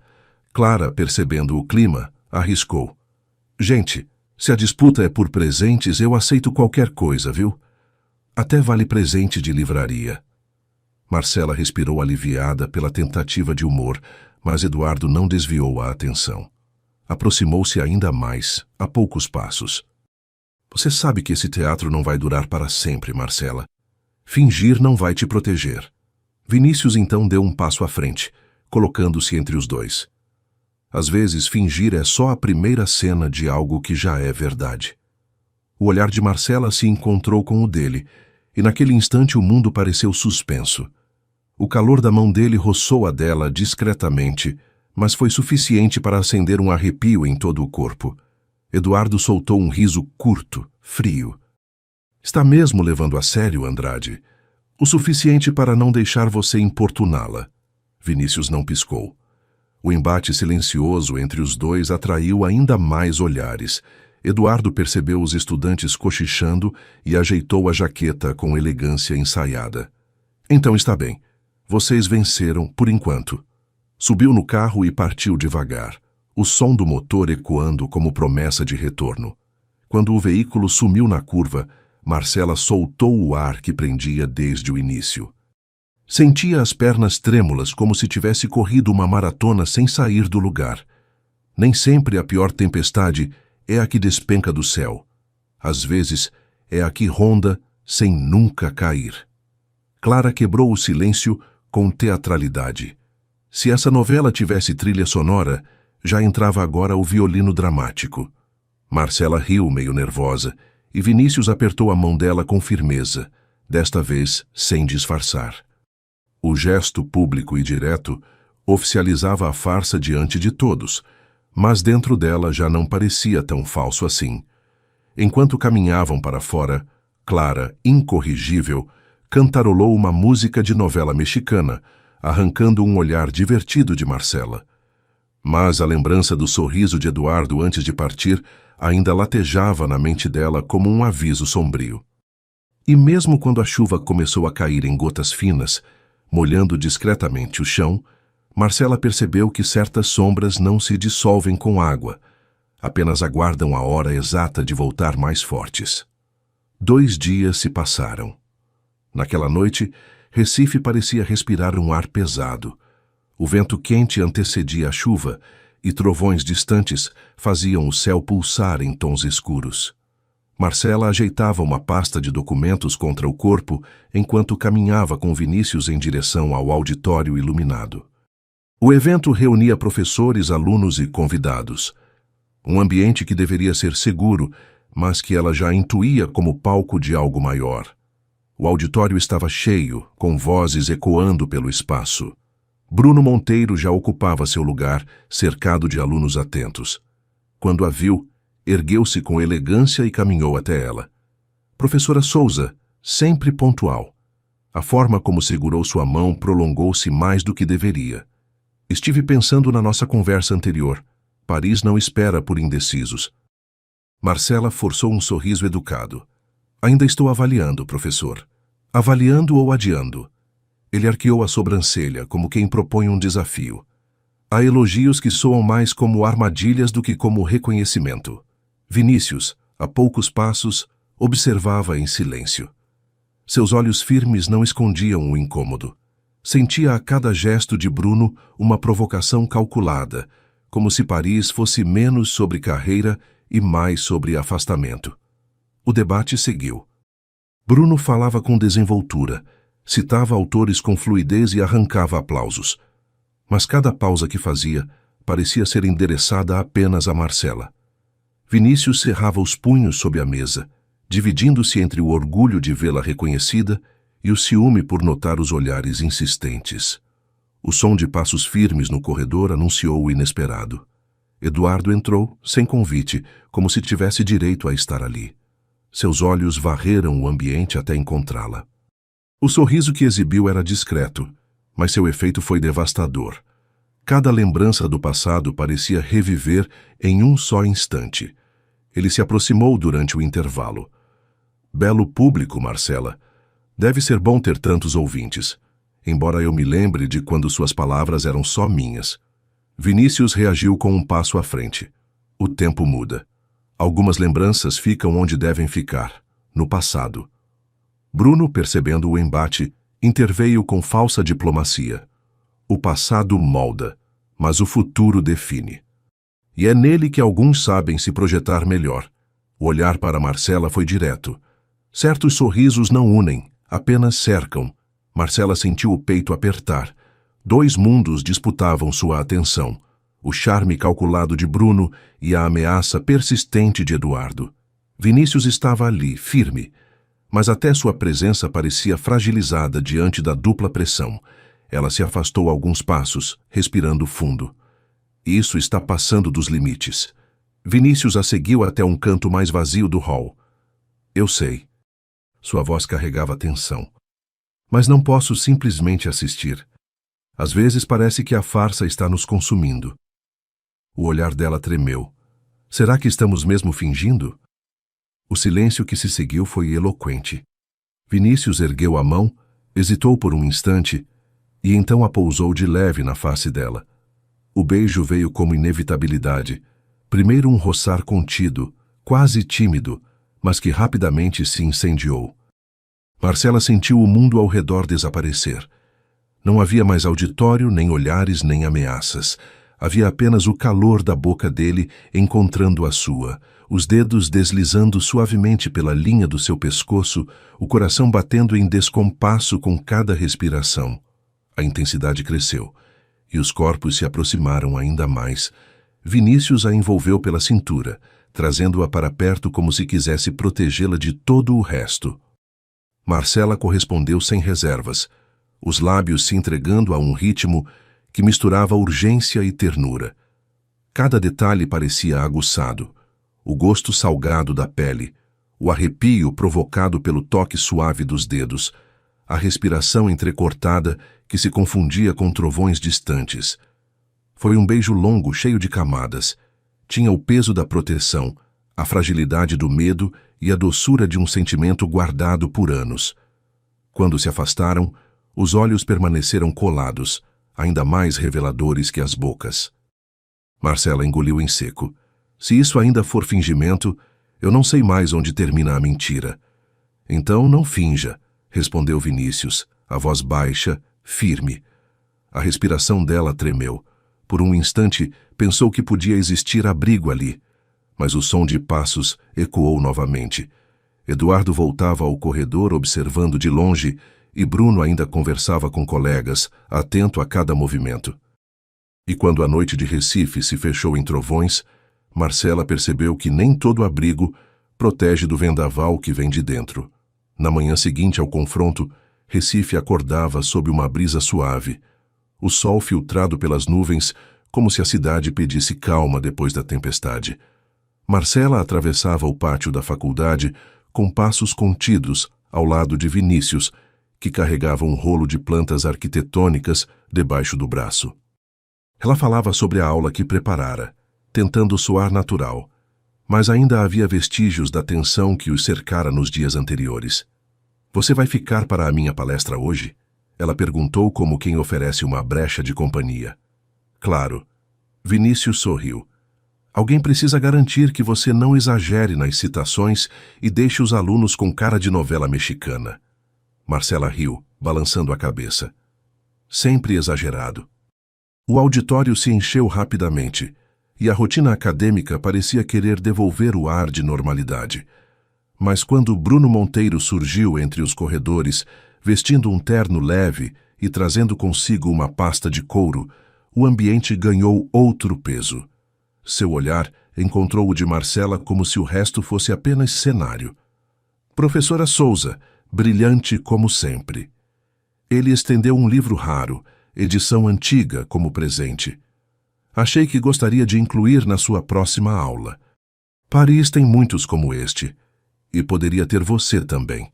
Clara, percebendo o clima, arriscou. Gente, se a disputa é por presentes, eu aceito qualquer coisa, viu? Até vale presente de livraria. Marcela respirou aliviada pela tentativa de humor, mas Eduardo não desviou a atenção. Aproximou-se ainda mais, a poucos passos. Você sabe que esse teatro não vai durar para sempre, Marcela. Fingir não vai te proteger. Vinícius então deu um passo à frente, colocando-se entre os dois. Às vezes, fingir é só a primeira cena de algo que já é verdade. O olhar de Marcela se encontrou com o dele, e naquele instante o mundo pareceu suspenso. O calor da mão dele roçou a dela discretamente, mas foi suficiente para acender um arrepio em todo o corpo. Eduardo soltou um riso curto, frio. Está mesmo levando a sério, Andrade? O suficiente para não deixar você importuná-la. Vinícius não piscou. O embate silencioso entre os dois atraiu ainda mais olhares. Eduardo percebeu os estudantes cochichando e ajeitou a jaqueta com elegância ensaiada. Então está bem. Vocês venceram, por enquanto. Subiu no carro e partiu devagar, o som do motor ecoando como promessa de retorno. Quando o veículo sumiu na curva, Marcela soltou o ar que prendia desde o início. Sentia as pernas trêmulas como se tivesse corrido uma maratona sem sair do lugar. Nem sempre a pior tempestade é a que despenca do céu. Às vezes, é a que ronda sem nunca cair. Clara quebrou o silêncio com teatralidade. Se essa novela tivesse trilha sonora, já entrava agora o violino dramático. Marcela riu meio nervosa, e Vinícius apertou a mão dela com firmeza, desta vez sem disfarçar. O gesto público e direto oficializava a farsa diante de todos, mas dentro dela já não parecia tão falso assim. Enquanto caminhavam para fora, Clara, incorrigível, cantarolou uma música de novela mexicana, arrancando um olhar divertido de Marcela. Mas a lembrança do sorriso de Eduardo antes de partir ainda latejava na mente dela como um aviso sombrio. E mesmo quando a chuva começou a cair em gotas finas, molhando discretamente o chão, Marcela percebeu que certas sombras não se dissolvem com água, apenas aguardam a hora exata de voltar mais fortes. 2 dias se passaram. Naquela noite, Recife parecia respirar um ar pesado. O vento quente antecedia a chuva e trovões distantes faziam o céu pulsar em tons escuros. Marcela ajeitava uma pasta de documentos contra o corpo enquanto caminhava com Vinícius em direção ao auditório iluminado. O evento reunia professores, alunos e convidados. Um ambiente que deveria ser seguro, mas que ela já intuía como palco de algo maior. O auditório estava cheio, com vozes ecoando pelo espaço. Bruno Monteiro já ocupava seu lugar, cercado de alunos atentos. Quando a viu, ergueu-se com elegância e caminhou até ela. Professora Souza, sempre pontual. A forma como segurou sua mão prolongou-se mais do que deveria. Estive pensando na nossa conversa anterior. Paris não espera por indecisos. Marcela forçou um sorriso educado. Ainda estou avaliando, professor. Avaliando ou adiando? Ele arqueou a sobrancelha, como quem propõe um desafio. Há elogios que soam mais como armadilhas do que como reconhecimento. Vinícius, a poucos passos, observava em silêncio. Seus olhos firmes não escondiam o incômodo. Sentia a cada gesto de Bruno uma provocação calculada, como se Paris fosse menos sobre carreira e mais sobre afastamento. O debate seguiu. Bruno falava com desenvoltura, citava autores com fluidez e arrancava aplausos. Mas cada pausa que fazia parecia ser endereçada apenas a Marcela. Vinícius cerrava os punhos sob a mesa, dividindo-se entre o orgulho de vê-la reconhecida e o ciúme por notar os olhares insistentes. O som de passos firmes no corredor anunciou o inesperado. Eduardo entrou, sem convite, como se tivesse direito a estar ali. Seus olhos varreram o ambiente até encontrá-la. O sorriso que exibiu era discreto, mas seu efeito foi devastador. Cada lembrança do passado parecia reviver em um só instante. Ele se aproximou durante o intervalo. Belo público, Marcela. Deve ser bom ter tantos ouvintes, embora eu me lembre de quando suas palavras eram só minhas. Vinícius reagiu com um passo à frente. O tempo muda. Algumas lembranças ficam onde devem ficar, no passado. Bruno, percebendo o embate, interveio com falsa diplomacia. O passado molda, mas o futuro define. E é nele que alguns sabem se projetar melhor. O olhar para Marcela foi direto. Certos sorrisos não unem, apenas cercam. Marcela sentiu o peito apertar. Dois mundos disputavam sua atenção. O charme calculado de Bruno e a ameaça persistente de Eduardo. Vinícius estava ali, firme, mas até sua presença parecia fragilizada diante da dupla pressão. Ela se afastou alguns passos, respirando fundo. Isso está passando dos limites. Vinícius a seguiu até um canto mais vazio do hall. Eu sei. Sua voz carregava tensão. Mas não posso simplesmente assistir. Às vezes parece que a farsa está nos consumindo. O olhar dela tremeu. Será que estamos mesmo fingindo? O silêncio que se seguiu foi eloquente. Vinícius ergueu a mão, hesitou por um instante e então a pousou de leve na face dela. O beijo veio como inevitabilidade. Primeiro um roçar contido, quase tímido, mas que rapidamente se incendiou. Marcela sentiu o mundo ao redor desaparecer. Não havia mais auditório, nem olhares, nem ameaças. Havia apenas o calor da boca dele encontrando a sua, os dedos deslizando suavemente pela linha do seu pescoço, o coração batendo em descompasso com cada respiração. A intensidade cresceu, e os corpos se aproximaram ainda mais. Vinícius a envolveu pela cintura, trazendo-a para perto como se quisesse protegê-la de todo o resto. Marcela correspondeu sem reservas, os lábios se entregando a um ritmo que misturava urgência e ternura. Cada detalhe parecia aguçado, o gosto salgado da pele, o arrepio provocado pelo toque suave dos dedos, a respiração entrecortada que se confundia com trovões distantes. Foi um beijo longo, cheio de camadas. Tinha o peso da proteção, a fragilidade do medo e a doçura de um sentimento guardado por anos. Quando se afastaram, os olhos permaneceram colados, ainda mais reveladores que as bocas. Marcela engoliu em seco. Se isso ainda for fingimento, eu não sei mais onde termina a mentira. Então não finja, respondeu Vinícius, a voz baixa, firme. A respiração dela tremeu. Por um instante, pensou que podia existir abrigo ali. Mas o som de passos ecoou novamente. Eduardo voltava ao corredor observando de longe e Bruno ainda conversava com colegas, atento a cada movimento. E quando a noite de Recife se fechou em trovões, Marcela percebeu que nem todo abrigo protege do vendaval que vem de dentro. Na manhã seguinte ao confronto, Recife acordava sob uma brisa suave, o sol filtrado pelas nuvens, como se a cidade pedisse calma depois da tempestade. Marcela atravessava o pátio da faculdade com passos contidos ao lado de Vinícius, que carregava um rolo de plantas arquitetônicas debaixo do braço. Ela falava sobre a aula que preparara, tentando soar natural, mas ainda havia vestígios da tensão que os cercara nos dias anteriores. Você vai ficar para a minha palestra hoje? Ela perguntou como quem oferece uma brecha de companhia. Claro. Vinícius sorriu. Alguém precisa garantir que você não exagere nas citações e deixe os alunos com cara de novela mexicana. Marcela riu, balançando a cabeça. Sempre exagerado. O auditório se encheu rapidamente, e a rotina acadêmica parecia querer devolver o ar de normalidade. Mas quando Bruno Monteiro surgiu entre os corredores, vestindo um terno leve e trazendo consigo uma pasta de couro, o ambiente ganhou outro peso. Seu olhar encontrou o de Marcela como se o resto fosse apenas cenário. Professora Souza, brilhante como sempre. Ele estendeu um livro raro, edição antiga, como presente. Achei que gostaria de incluir na sua próxima aula. Paris tem muitos como este, e poderia ter você também.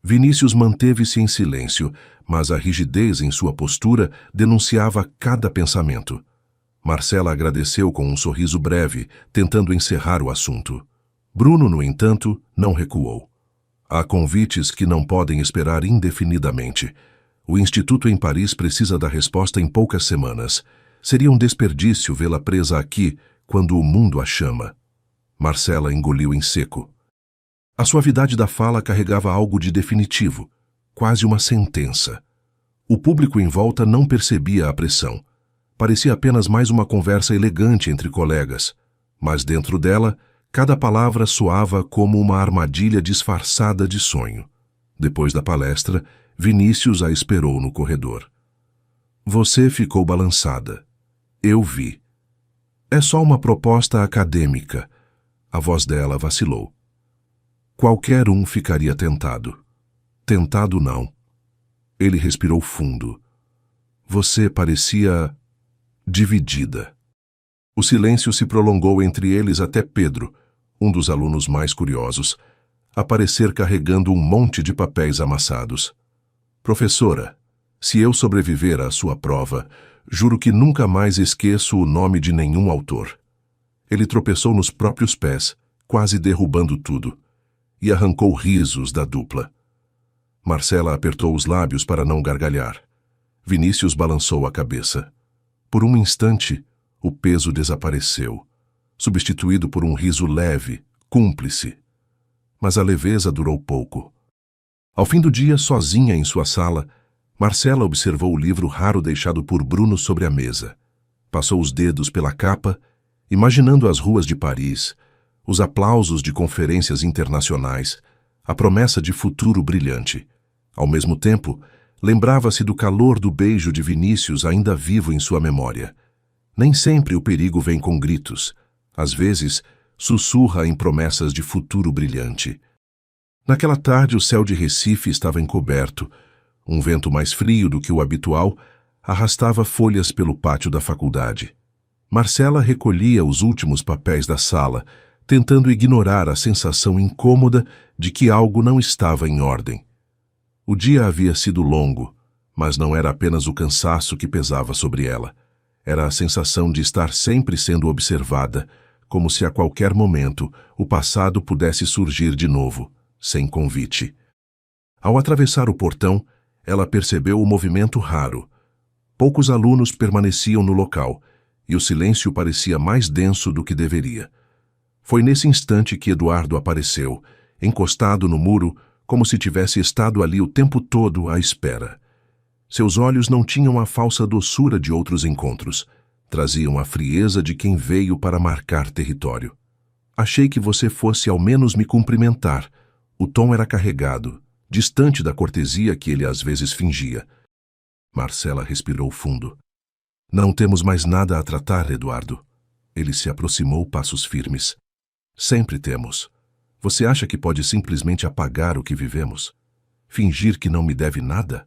Vinícius manteve-se em silêncio, mas a rigidez em sua postura denunciava cada pensamento. Marcela agradeceu com um sorriso breve, tentando encerrar o assunto. Bruno, no entanto, não recuou. Há convites que não podem esperar indefinidamente. O Instituto em Paris precisa da resposta em poucas semanas. Seria um desperdício vê-la presa aqui quando o mundo a chama. Marcela engoliu em seco. A suavidade da fala carregava algo de definitivo, quase uma sentença. O público em volta não percebia a pressão. Parecia apenas mais uma conversa elegante entre colegas, mas dentro dela, cada palavra soava como uma armadilha disfarçada de sonho. Depois da palestra, Vinícius a esperou no corredor. Você ficou balançada. Eu vi. É só uma proposta acadêmica. A voz dela vacilou. Qualquer um ficaria tentado. Tentado não. Ele respirou fundo. Você parecia dividida. O silêncio se prolongou entre eles até Pedro, um dos alunos mais curiosos, aparecer carregando um monte de papéis amassados. Professora, se eu sobreviver à sua prova, juro que nunca mais esqueço o nome de nenhum autor. Ele tropeçou nos próprios pés, quase derrubando tudo, e arrancou risos da dupla. Marcela apertou os lábios para não gargalhar. Vinícius balançou a cabeça. Por um instante, o peso desapareceu, substituído por um riso leve, cúmplice. Mas a leveza durou pouco. Ao fim do dia, sozinha em sua sala, Marcela observou o livro raro deixado por Bruno sobre a mesa. Passou os dedos pela capa, imaginando as ruas de Paris, os aplausos de conferências internacionais, a promessa de futuro brilhante. Ao mesmo tempo, lembrava-se do calor do beijo de Vinícius ainda vivo em sua memória. Nem sempre o perigo vem com gritos. Às vezes, sussurra em promessas de futuro brilhante. Naquela tarde, o céu de Recife estava encoberto. Um vento mais frio do que o habitual arrastava folhas pelo pátio da faculdade. Marcela recolhia os últimos papéis da sala, tentando ignorar a sensação incômoda de que algo não estava em ordem. O dia havia sido longo, mas não era apenas o cansaço que pesava sobre ela. Era a sensação de estar sempre sendo observada, como se a qualquer momento o passado pudesse surgir de novo, sem convite. Ao atravessar o portão, ela percebeu o movimento raro. Poucos alunos permaneciam no local, e o silêncio parecia mais denso do que deveria. Foi nesse instante que Eduardo apareceu, encostado no muro, como se tivesse estado ali o tempo todo à espera. Seus olhos não tinham a falsa doçura de outros encontros. Traziam a frieza de quem veio para marcar território. Achei que você fosse ao menos me cumprimentar. O tom era carregado, distante da cortesia que ele às vezes fingia. Marcela respirou fundo. Não temos mais nada a tratar, Eduardo. Ele se aproximou passos firmes. Sempre temos. Você acha que pode simplesmente apagar o que vivemos? Fingir que não me deve nada?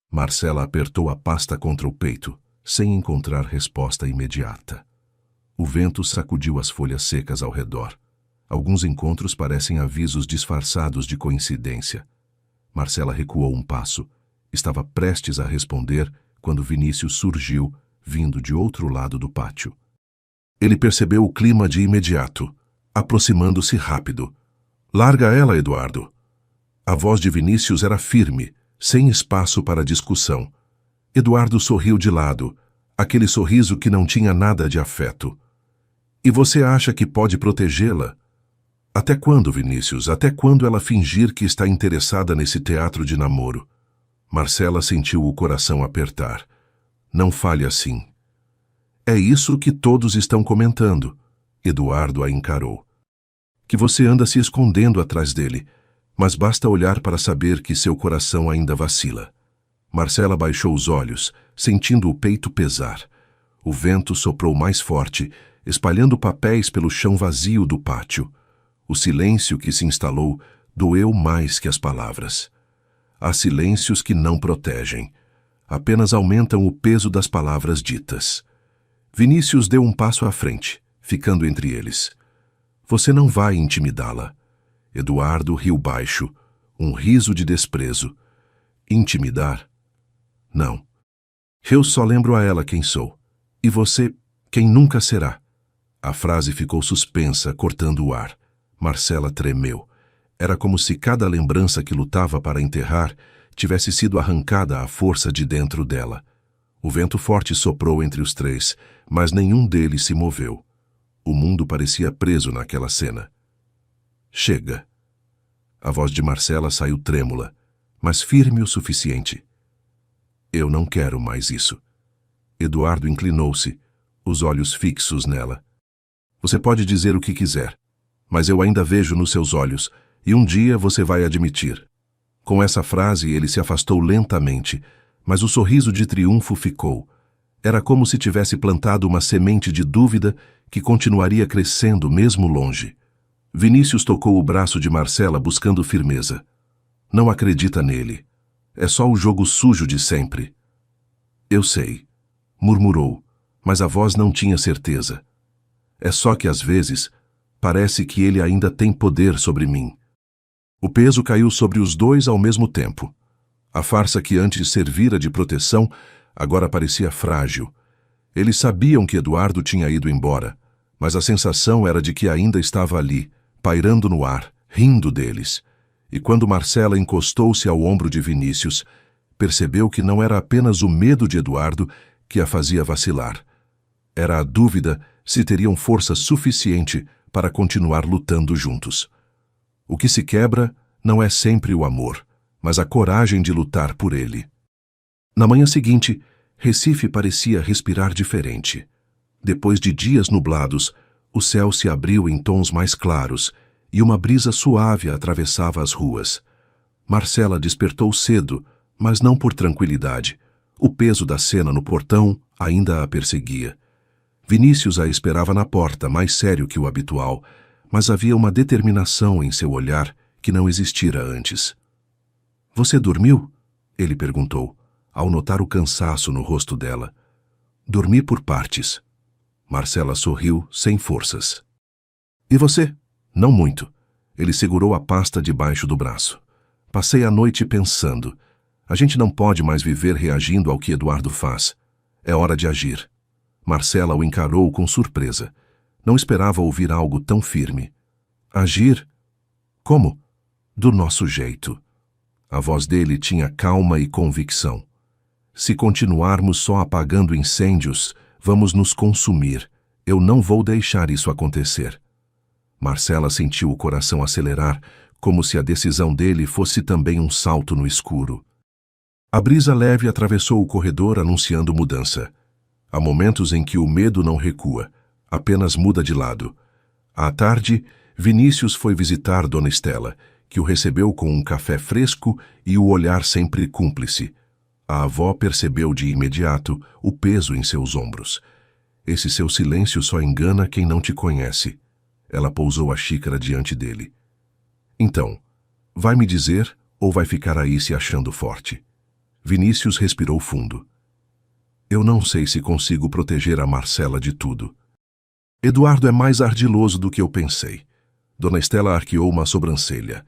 Marcela apertou a pasta contra o peito, sem encontrar resposta imediata. O vento sacudiu as folhas secas ao redor. Alguns encontros parecem avisos disfarçados de coincidência. Marcela recuou um passo. Estava prestes a responder quando Vinícius surgiu, vindo de outro lado do pátio. Ele percebeu o clima de imediato, aproximando-se rápido. "Larga ela, Eduardo." A voz de Vinícius era firme, sem espaço para discussão. Eduardo sorriu de lado, aquele sorriso que não tinha nada de afeto. "E você acha que pode protegê-la?" "Até quando, Vinícius? Até quando ela fingir que está interessada nesse teatro de namoro?" Marcela sentiu o coração apertar. "Não fale assim." "É isso que todos estão comentando." Eduardo a encarou. "Que você anda se escondendo atrás dele, mas basta olhar para saber que seu coração ainda vacila." Marcela baixou os olhos, sentindo o peito pesar. O vento soprou mais forte, espalhando papéis pelo chão vazio do pátio. O silêncio que se instalou doeu mais que as palavras. Há silêncios que não protegem, apenas aumentam o peso das palavras ditas. Vinícius deu um passo à frente, ficando entre eles. "Você não vai intimidá-la." Eduardo riu baixo, um riso de desprezo. "Intimidar? Não. Eu só lembro a ela quem sou. E você, quem nunca será." A frase ficou suspensa, cortando o ar. Marcela tremeu. Era como se cada lembrança que lutava para enterrar tivesse sido arrancada à força de dentro dela. O vento forte soprou entre os três, mas nenhum deles se moveu. O mundo parecia preso naquela cena. "Chega." A voz de Marcela saiu trêmula, mas firme o suficiente. "Eu não quero mais isso." Eduardo inclinou-se, os olhos fixos nela. "Você pode dizer o que quiser, mas eu ainda vejo nos seus olhos, e um dia você vai admitir." Com essa frase ele se afastou lentamente, mas o sorriso de triunfo ficou. Era como se tivesse plantado uma semente de dúvida que continuaria crescendo mesmo longe. Vinícius tocou o braço de Marcela buscando firmeza. "Não acredita nele. É só o jogo sujo de sempre." "Eu sei," murmurou, mas a voz não tinha certeza. "É só que às vezes parece que ele ainda tem poder sobre mim." O peso caiu sobre os dois ao mesmo tempo. A farsa que antes servira de proteção agora parecia frágil. Eles sabiam que Eduardo tinha ido embora, mas a sensação era de que ainda estava ali, pairando no ar, rindo deles. E quando Marcela encostou-se ao ombro de Vinícius, percebeu que não era apenas o medo de Eduardo que a fazia vacilar. Era a dúvida se teriam força suficiente para continuar lutando juntos. O que se quebra não é sempre o amor, mas a coragem de lutar por ele. Na manhã seguinte, Recife parecia respirar diferente. Depois de dias nublados, o céu se abriu em tons mais claros e uma brisa suave atravessava as ruas. Marcela despertou cedo, mas não por tranquilidade. O peso da cena no portão ainda a perseguia. Vinícius a esperava na porta, mais sério que o habitual, mas havia uma determinação em seu olhar que não existira antes. "Você dormiu?" ele perguntou, ao notar o cansaço no rosto dela. "Dormi por partes." Marcela sorriu, sem forças. "E você?" "Não muito." Ele segurou a pasta debaixo do braço. "Passei a noite pensando. A gente não pode mais viver reagindo ao que Eduardo faz. É hora de agir." Marcela o encarou com surpresa. Não esperava ouvir algo tão firme. "Agir? Como?" "Do nosso jeito." A voz dele tinha calma e convicção. "Se continuarmos só apagando incêndios, vamos nos consumir. Eu não vou deixar isso acontecer." Marcela sentiu o coração acelerar, como se a decisão dele fosse também um salto no escuro. A brisa leve atravessou o corredor anunciando mudança. Há momentos em que o medo não recua, apenas muda de lado. À tarde, Vinícius foi visitar Dona Estela, que o recebeu com um café fresco e o olhar sempre cúmplice. A avó percebeu de imediato o peso em seus ombros. "Esse seu silêncio só engana quem não te conhece." Ela pousou a xícara diante dele. "Então, vai me dizer ou vai ficar aí se achando forte?" Vinícius respirou fundo. "Eu não sei se consigo proteger a Marcela de tudo. Eduardo é mais ardiloso do que eu pensei." Dona Estela arqueou uma sobrancelha.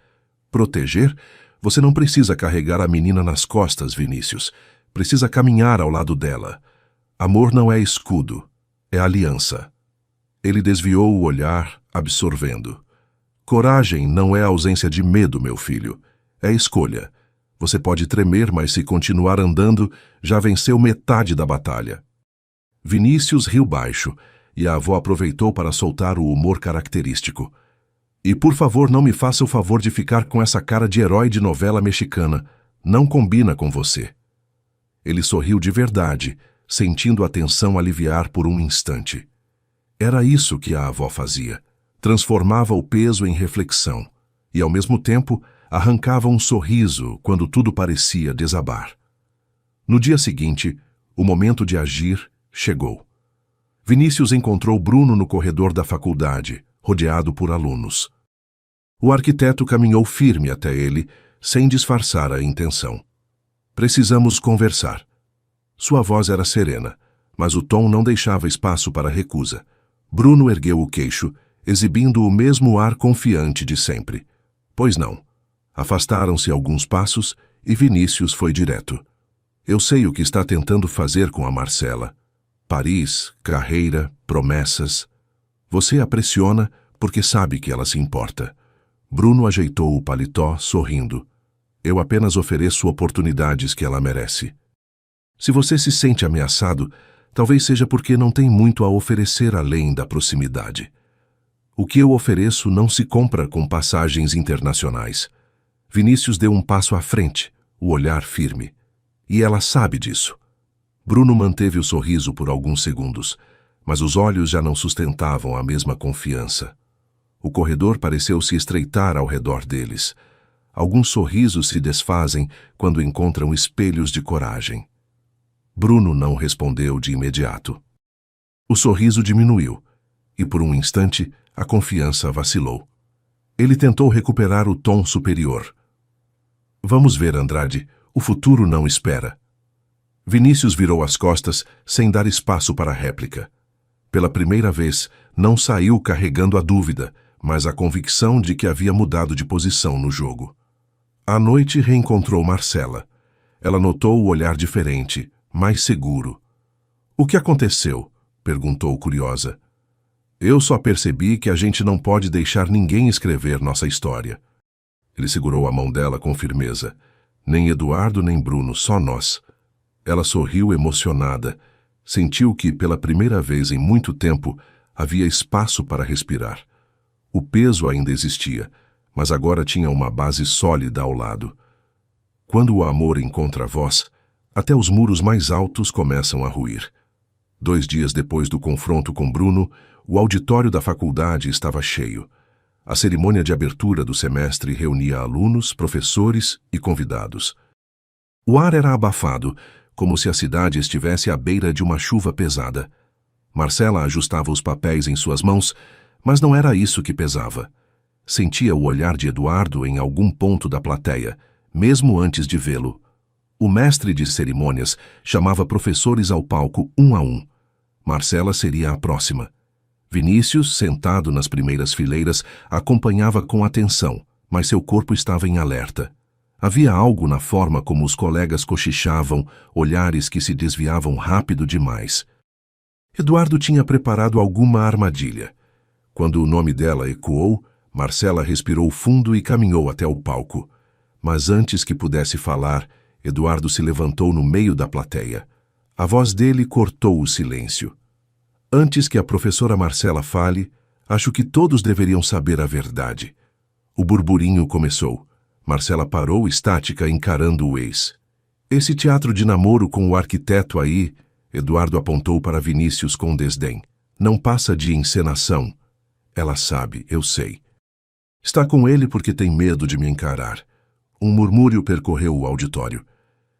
"Proteger? Você não precisa carregar a menina nas costas, Vinícius. Precisa caminhar ao lado dela. Amor não é escudo, é aliança. Ele desviou o olhar, absorvendo. Coragem não é ausência de medo, meu filho. É escolha. Você pode tremer, mas se continuar andando, já venceu metade da batalha. Vinícius riu baixo, e a avó aproveitou para soltar o humor característico. E por favor, não me faça o favor de ficar com essa cara de herói de novela mexicana. Não combina com você. Ele sorriu de verdade, sentindo a tensão aliviar por um instante. Era isso que a avó fazia. Transformava o peso em reflexão e, ao mesmo tempo, arrancava um sorriso quando tudo parecia desabar. No dia seguinte, o momento de agir chegou. Vinícius encontrou Bruno no corredor da faculdade, rodeado por alunos. O arquiteto caminhou firme até ele, sem disfarçar a intenção. Precisamos conversar. Sua voz era serena, mas o tom não deixava espaço para recusa. Bruno ergueu o queixo, exibindo o mesmo ar confiante de sempre. Pois não. Afastaram-se alguns passos e Vinícius foi direto. Eu sei o que está tentando fazer com a Marcela. Paris, carreira, promessas. Você a pressiona porque sabe que ela se importa. Bruno ajeitou o paletó, sorrindo. Eu apenas ofereço oportunidades que ela merece. Se você se sente ameaçado, talvez seja porque não tem muito a oferecer além da proximidade. O que eu ofereço não se compra com passagens internacionais. Vinícius deu um passo à frente, o olhar firme. E ela sabe disso. Bruno manteve o sorriso por alguns segundos, mas os olhos já não sustentavam a mesma confiança. O corredor pareceu se estreitar ao redor deles. Alguns sorrisos se desfazem quando encontram espelhos de coragem. Bruno não respondeu de imediato. O sorriso diminuiu, e por um instante a confiança vacilou. Ele tentou recuperar o tom superior. Vamos ver, Andrade, o futuro não espera. Vinícius virou as costas sem dar espaço para réplica. Pela primeira vez, não saiu carregando a dúvida, mas a convicção de que havia mudado de posição no jogo. À noite reencontrou Marcela. Ela notou o olhar diferente, mais seguro. O que aconteceu? Perguntou curiosa. Eu só percebi que a gente não pode deixar ninguém escrever nossa história. Ele segurou a mão dela com firmeza. Nem Eduardo nem Bruno, só nós. Ela sorriu emocionada. Sentiu que, pela primeira vez em muito tempo, havia espaço para respirar. O peso ainda existia, mas agora tinha uma base sólida ao lado. Quando o amor encontra voz, até os muros mais altos começam a ruir. 2 dias depois do confronto com Bruno, o auditório da faculdade estava cheio. A cerimônia de abertura do semestre reunia alunos, professores e convidados. O ar era abafado, como se a cidade estivesse à beira de uma chuva pesada. Marcela ajustava os papéis em suas mãos, mas não era isso que pesava. Sentia o olhar de Eduardo em algum ponto da plateia, mesmo antes de vê-lo. O mestre de cerimônias chamava professores ao palco um a um. Marcela seria a próxima. Vinícius, sentado nas primeiras fileiras, acompanhava com atenção, mas seu corpo estava em alerta. Havia algo na forma como os colegas cochichavam, olhares que se desviavam rápido demais. Eduardo tinha preparado alguma armadilha. Quando o nome dela ecoou, Marcela respirou fundo e caminhou até o palco. Mas antes que pudesse falar, Eduardo se levantou no meio da plateia. A voz dele cortou o silêncio. Antes que a professora Marcela fale, acho que todos deveriam saber a verdade. O burburinho começou. Marcela parou estática encarando o ex. Esse teatro de namoro com o arquiteto aí, Eduardo apontou para Vinícius com desdém. Não passa de encenação. Ela sabe, eu sei. Está com ele porque tem medo de me encarar. Um murmúrio percorreu o auditório.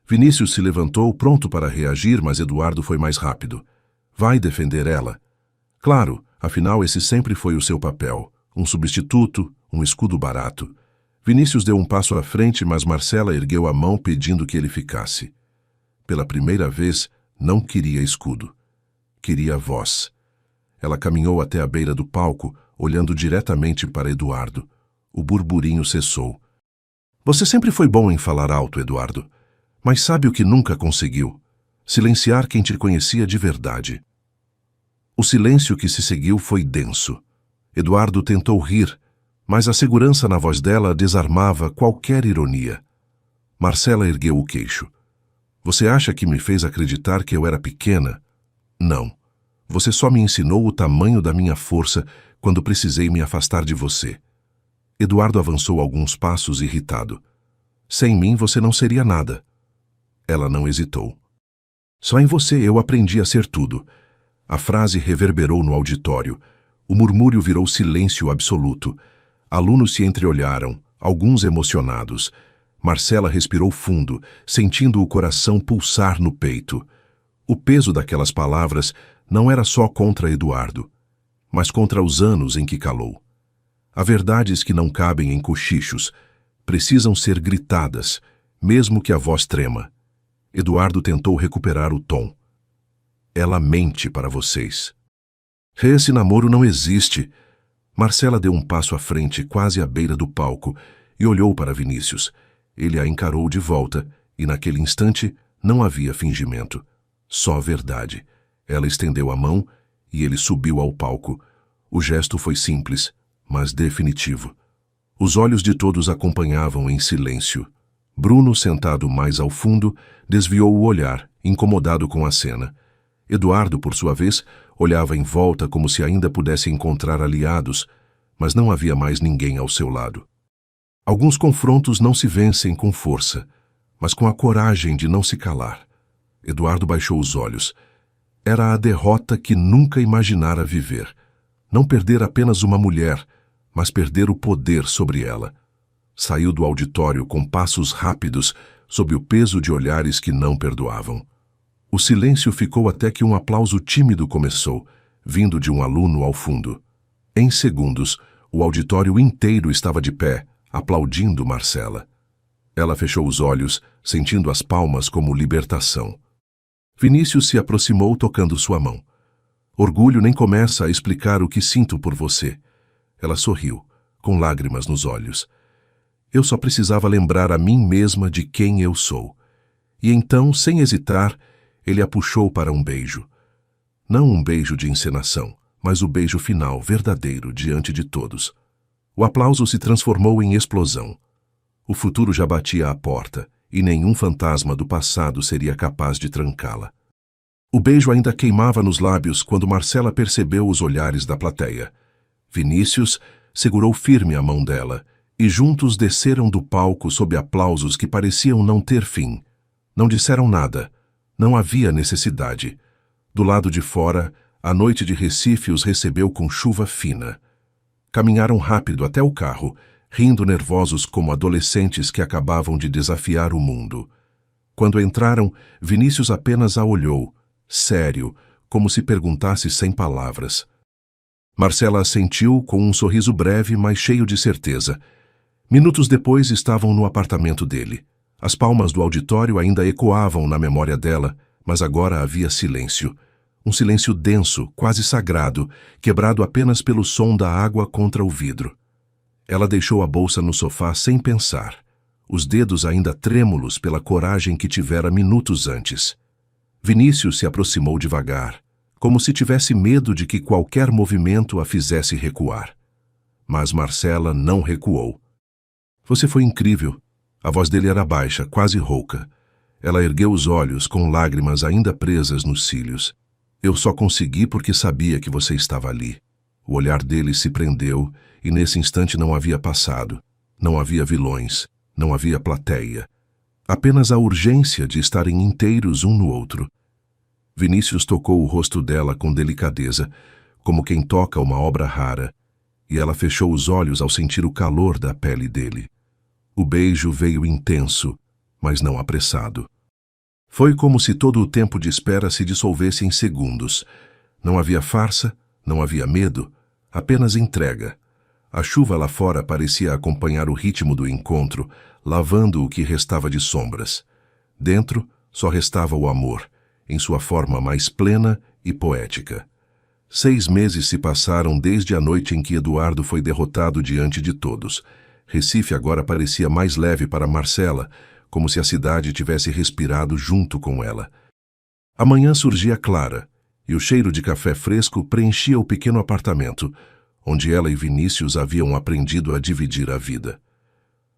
Vinícius se levantou, pronto para reagir, mas Eduardo foi mais rápido. Vai defender ela? Claro, afinal esse sempre foi o seu papel. Um substituto, um escudo barato. Vinícius deu um passo à frente, mas Marcela ergueu a mão pedindo que ele ficasse. Pela primeira vez, não queria escudo. Queria voz. Ela caminhou até a beira do palco, olhando diretamente para Eduardo. O burburinho cessou. Você sempre foi bom em falar alto, Eduardo. Mas sabe o que nunca conseguiu? Silenciar quem te conhecia de verdade. O silêncio que se seguiu foi denso. Eduardo tentou rir, mas a segurança na voz dela desarmava qualquer ironia. Marcela ergueu o queixo. Você acha que me fez acreditar que eu era pequena? Não. Você só me ensinou o tamanho da minha força quando precisei me afastar de você. Eduardo avançou alguns passos irritado. Sem mim você não seria nada. Ela não hesitou. Só em você eu aprendi a ser tudo. A frase reverberou no auditório. O murmúrio virou silêncio absoluto. Alunos se entreolharam, alguns emocionados. Marcela respirou fundo, sentindo o coração pulsar no peito. O peso daquelas palavras não era só contra Eduardo, mas contra os anos em que calou. Há verdades que não cabem em cochichos, precisam ser gritadas, mesmo que a voz trema. Eduardo tentou recuperar o tom. Ela mente para vocês. Esse namoro não existe. Marcela deu um passo à frente, quase à beira do palco, e olhou para Vinícius. Ele a encarou de volta, e naquele instante não havia fingimento. Só verdade. Ela estendeu a mão, e ele subiu ao palco. O gesto foi simples, mas definitivo. Os olhos de todos acompanhavam em silêncio. Bruno, sentado mais ao fundo, desviou o olhar, incomodado com a cena. Eduardo, por sua vez, olhava em volta como se ainda pudesse encontrar aliados, mas não havia mais ninguém ao seu lado. Alguns confrontos não se vencem com força, mas com a coragem de não se calar. Eduardo baixou os olhos. Era a derrota que nunca imaginara viver. Não perder apenas uma mulher, mas perder o poder sobre ela. Saiu do auditório com passos rápidos, sob o peso de olhares que não perdoavam. O silêncio ficou até que um aplauso tímido começou, vindo de um aluno ao fundo. Em segundos, o auditório inteiro estava de pé, aplaudindo Marcela. Ela fechou os olhos, sentindo as palmas como libertação. Vinícius se aproximou tocando sua mão. Orgulho nem começa a explicar o que sinto por você. Ela sorriu, com lágrimas nos olhos. Eu só precisava lembrar a mim mesma de quem eu sou. E então, sem hesitar, ele a puxou para um beijo. Não um beijo de encenação, mas o beijo final, verdadeiro, diante de todos. O aplauso se transformou em explosão. O futuro já batia à porta, e nenhum fantasma do passado seria capaz de trancá-la. O beijo ainda queimava nos lábios quando Marcela percebeu os olhares da plateia. Vinícius segurou firme a mão dela, e juntos desceram do palco sob aplausos que pareciam não ter fim. Não disseram nada. Não havia necessidade. Do lado de fora, a noite de Recife os recebeu com chuva fina. Caminharam rápido até o carro, rindo nervosos como adolescentes que acabavam de desafiar o mundo. Quando entraram, Vinícius apenas a olhou, sério, como se perguntasse sem palavras. Marcela assentiu com um sorriso breve, mas cheio de certeza. Minutos depois estavam no apartamento dele. As palmas do auditório ainda ecoavam na memória dela, mas agora havia silêncio. Um silêncio denso, quase sagrado, quebrado apenas pelo som da água contra o vidro. Ela deixou a bolsa no sofá sem pensar, os dedos ainda trêmulos pela coragem que tivera minutos antes. Vinícius se aproximou devagar, como se tivesse medo de que qualquer movimento a fizesse recuar. Mas Marcela não recuou. Você foi incrível. A voz dele era baixa, quase rouca. Ela ergueu os olhos, com lágrimas ainda presas nos cílios. Eu só consegui porque sabia que você estava ali. O olhar dele se prendeu, e nesse instante não havia passado. Não havia vilões, não havia plateia. Apenas a urgência de estarem inteiros um no outro. Vinícius tocou o rosto dela com delicadeza, como quem toca uma obra rara, e ela fechou os olhos ao sentir o calor da pele dele. O beijo veio intenso, mas não apressado. Foi como se todo o tempo de espera se dissolvesse em segundos. Não havia farsa, não havia medo, apenas entrega. A chuva lá fora parecia acompanhar o ritmo do encontro, lavando o que restava de sombras. Dentro, só restava o amor, em sua forma mais plena e poética. 6 meses se passaram desde a noite em que Eduardo foi derrotado diante de todos. Recife agora parecia mais leve para Marcela, como se a cidade tivesse respirado junto com ela. A manhã surgia clara, e o cheiro de café fresco preenchia o pequeno apartamento, onde ela e Vinícius haviam aprendido a dividir a vida.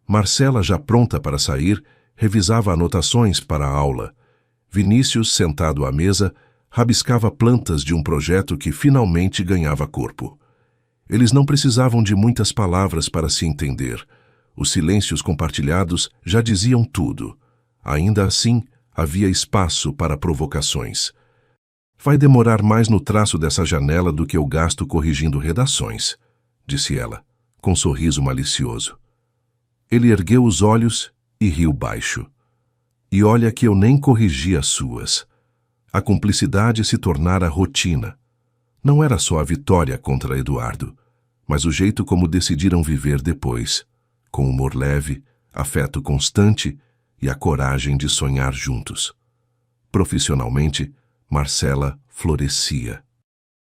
Marcela, já pronta para sair, revisava anotações para a aula. Vinícius, sentado à mesa, rabiscava plantas de um projeto que finalmente ganhava corpo. Eles não precisavam de muitas palavras para se entender. Os silêncios compartilhados já diziam tudo. Ainda assim, havia espaço para provocações. Vai demorar mais no traço dessa janela do que eu gasto corrigindo redações, disse ela, com um sorriso malicioso. Ele ergueu os olhos e riu baixo. E olha que eu nem corrigi as suas. A cumplicidade se tornara rotina. Não era só a vitória contra Eduardo, mas o jeito como decidiram viver depois, com humor leve, afeto constante e a coragem de sonhar juntos. Profissionalmente, Marcela florescia.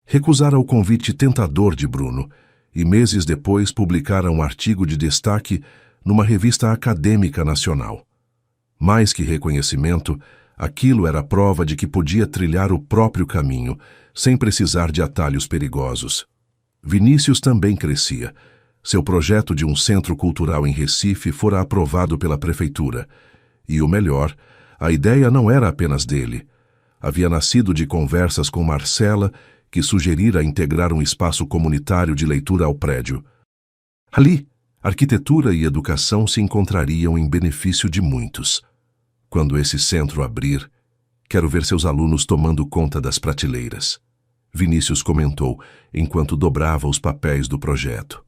Recusara o convite tentador de Bruno e meses depois publicara um artigo de destaque numa revista acadêmica nacional. Mais que reconhecimento, aquilo era prova de que podia trilhar o próprio caminho, sem precisar de atalhos perigosos. Vinícius também crescia. Seu projeto de um centro cultural em Recife fora aprovado pela prefeitura. E o melhor, a ideia não era apenas dele. Havia nascido de conversas com Marcela, que sugerira integrar um espaço comunitário de leitura ao prédio. Ali, arquitetura e educação se encontrariam em benefício de muitos. Quando esse centro abrir, quero ver seus alunos tomando conta das prateleiras. Vinícius comentou, enquanto dobrava os papéis do projeto.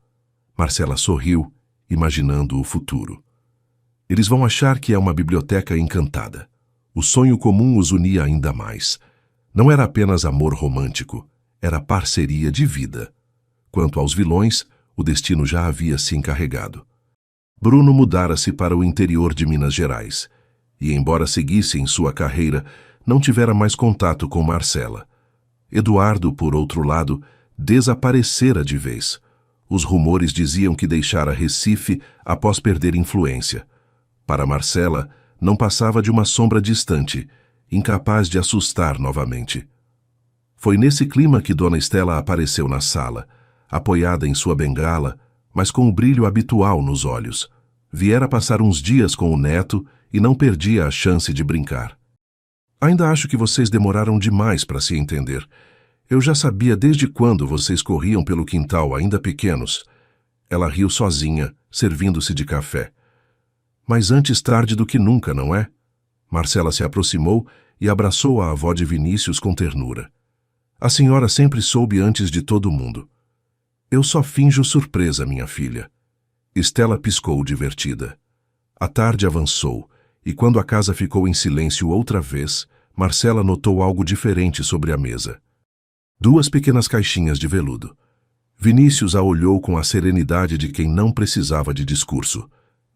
Marcela sorriu, imaginando o futuro. Eles vão achar que é uma biblioteca encantada. O sonho comum os unia ainda mais. Não era apenas amor romântico, era parceria de vida. Quanto aos vilões, o destino já havia se encarregado. Bruno mudara-se para o interior de Minas Gerais, e embora seguisse em sua carreira, não tivera mais contato com Marcela. Eduardo, por outro lado, desaparecera de vez. Os rumores diziam que deixara Recife após perder influência. Para Marcela, não passava de uma sombra distante, incapaz de assustar novamente. Foi nesse clima que Dona Estela apareceu na sala, apoiada em sua bengala, mas com o brilho habitual nos olhos. Viera passar uns dias com o neto e não perdia a chance de brincar. Ainda acho que vocês demoraram demais para se entender. Eu já sabia desde quando vocês corriam pelo quintal, ainda pequenos. Ela riu sozinha, servindo-se de café. Mas antes tarde do que nunca, não é? Marcela se aproximou e abraçou a avó de Vinícius com ternura. A senhora sempre soube antes de todo mundo. Eu só finjo surpresa, minha filha. Estela piscou divertida. A tarde avançou, e quando a casa ficou em silêncio outra vez, Marcela notou algo diferente sobre a mesa. 2 pequenas caixinhas de veludo. Vinícius a olhou com a serenidade de quem não precisava de discurso.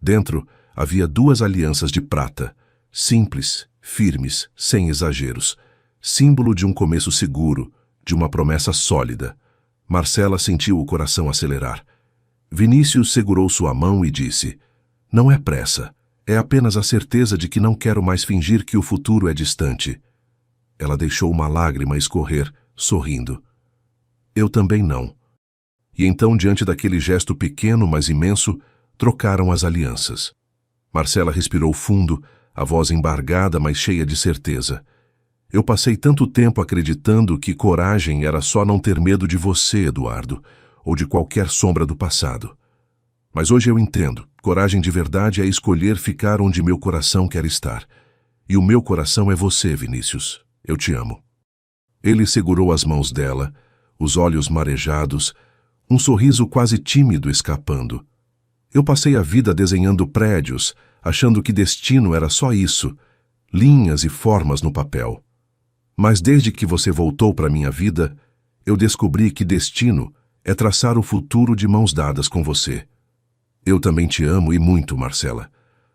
Dentro havia 2 alianças de prata, simples, firmes, sem exageros, símbolo de um começo seguro, de uma promessa sólida. Marcela sentiu o coração acelerar. Vinícius segurou sua mão e disse: "Não é pressa, é apenas a certeza de que não quero mais fingir que o futuro é distante." Ela deixou uma lágrima escorrer, sorrindo. Eu também não. E então, diante daquele gesto pequeno, mas imenso, trocaram as alianças. Marcela respirou fundo, a voz embargada, mas cheia de certeza. Eu passei tanto tempo acreditando que coragem era só não ter medo de você, Eduardo, ou de qualquer sombra do passado. Mas hoje eu entendo. Coragem de verdade é escolher ficar onde meu coração quer estar. E o meu coração é você, Vinícius. Eu te amo. Ele segurou as mãos dela, os olhos marejados, um sorriso quase tímido escapando. Eu passei a vida desenhando prédios, achando que destino era só isso, linhas e formas no papel. Mas desde que você voltou para minha vida, eu descobri que destino é traçar o futuro de mãos dadas com você. Eu também te amo e muito, Marcela.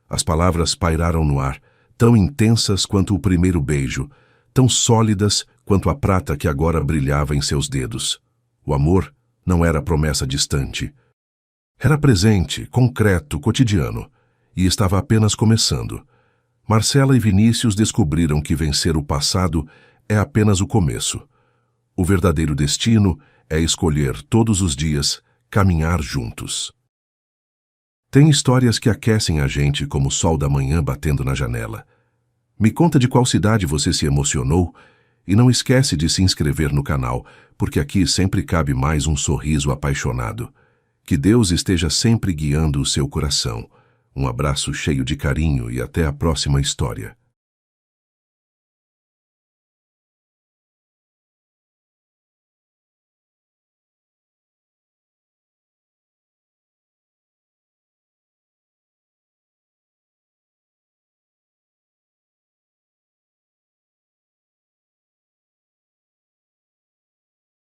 As palavras pairaram no ar, tão intensas quanto o primeiro beijo, tão sólidas quanto a prata que agora brilhava em seus dedos. O amor não era promessa distante. Era presente, concreto, cotidiano, e estava apenas começando. Marcela e Vinícius descobriram que vencer o passado é apenas o começo. O verdadeiro destino é escolher todos os dias caminhar juntos. Tem histórias que aquecem a gente como o sol da manhã batendo na janela. Me conta de qual cidade você se emocionou e não esquece de se inscrever no canal, porque aqui sempre cabe mais um sorriso apaixonado. Que Deus esteja sempre guiando o seu coração. Um abraço cheio de carinho e até a próxima história.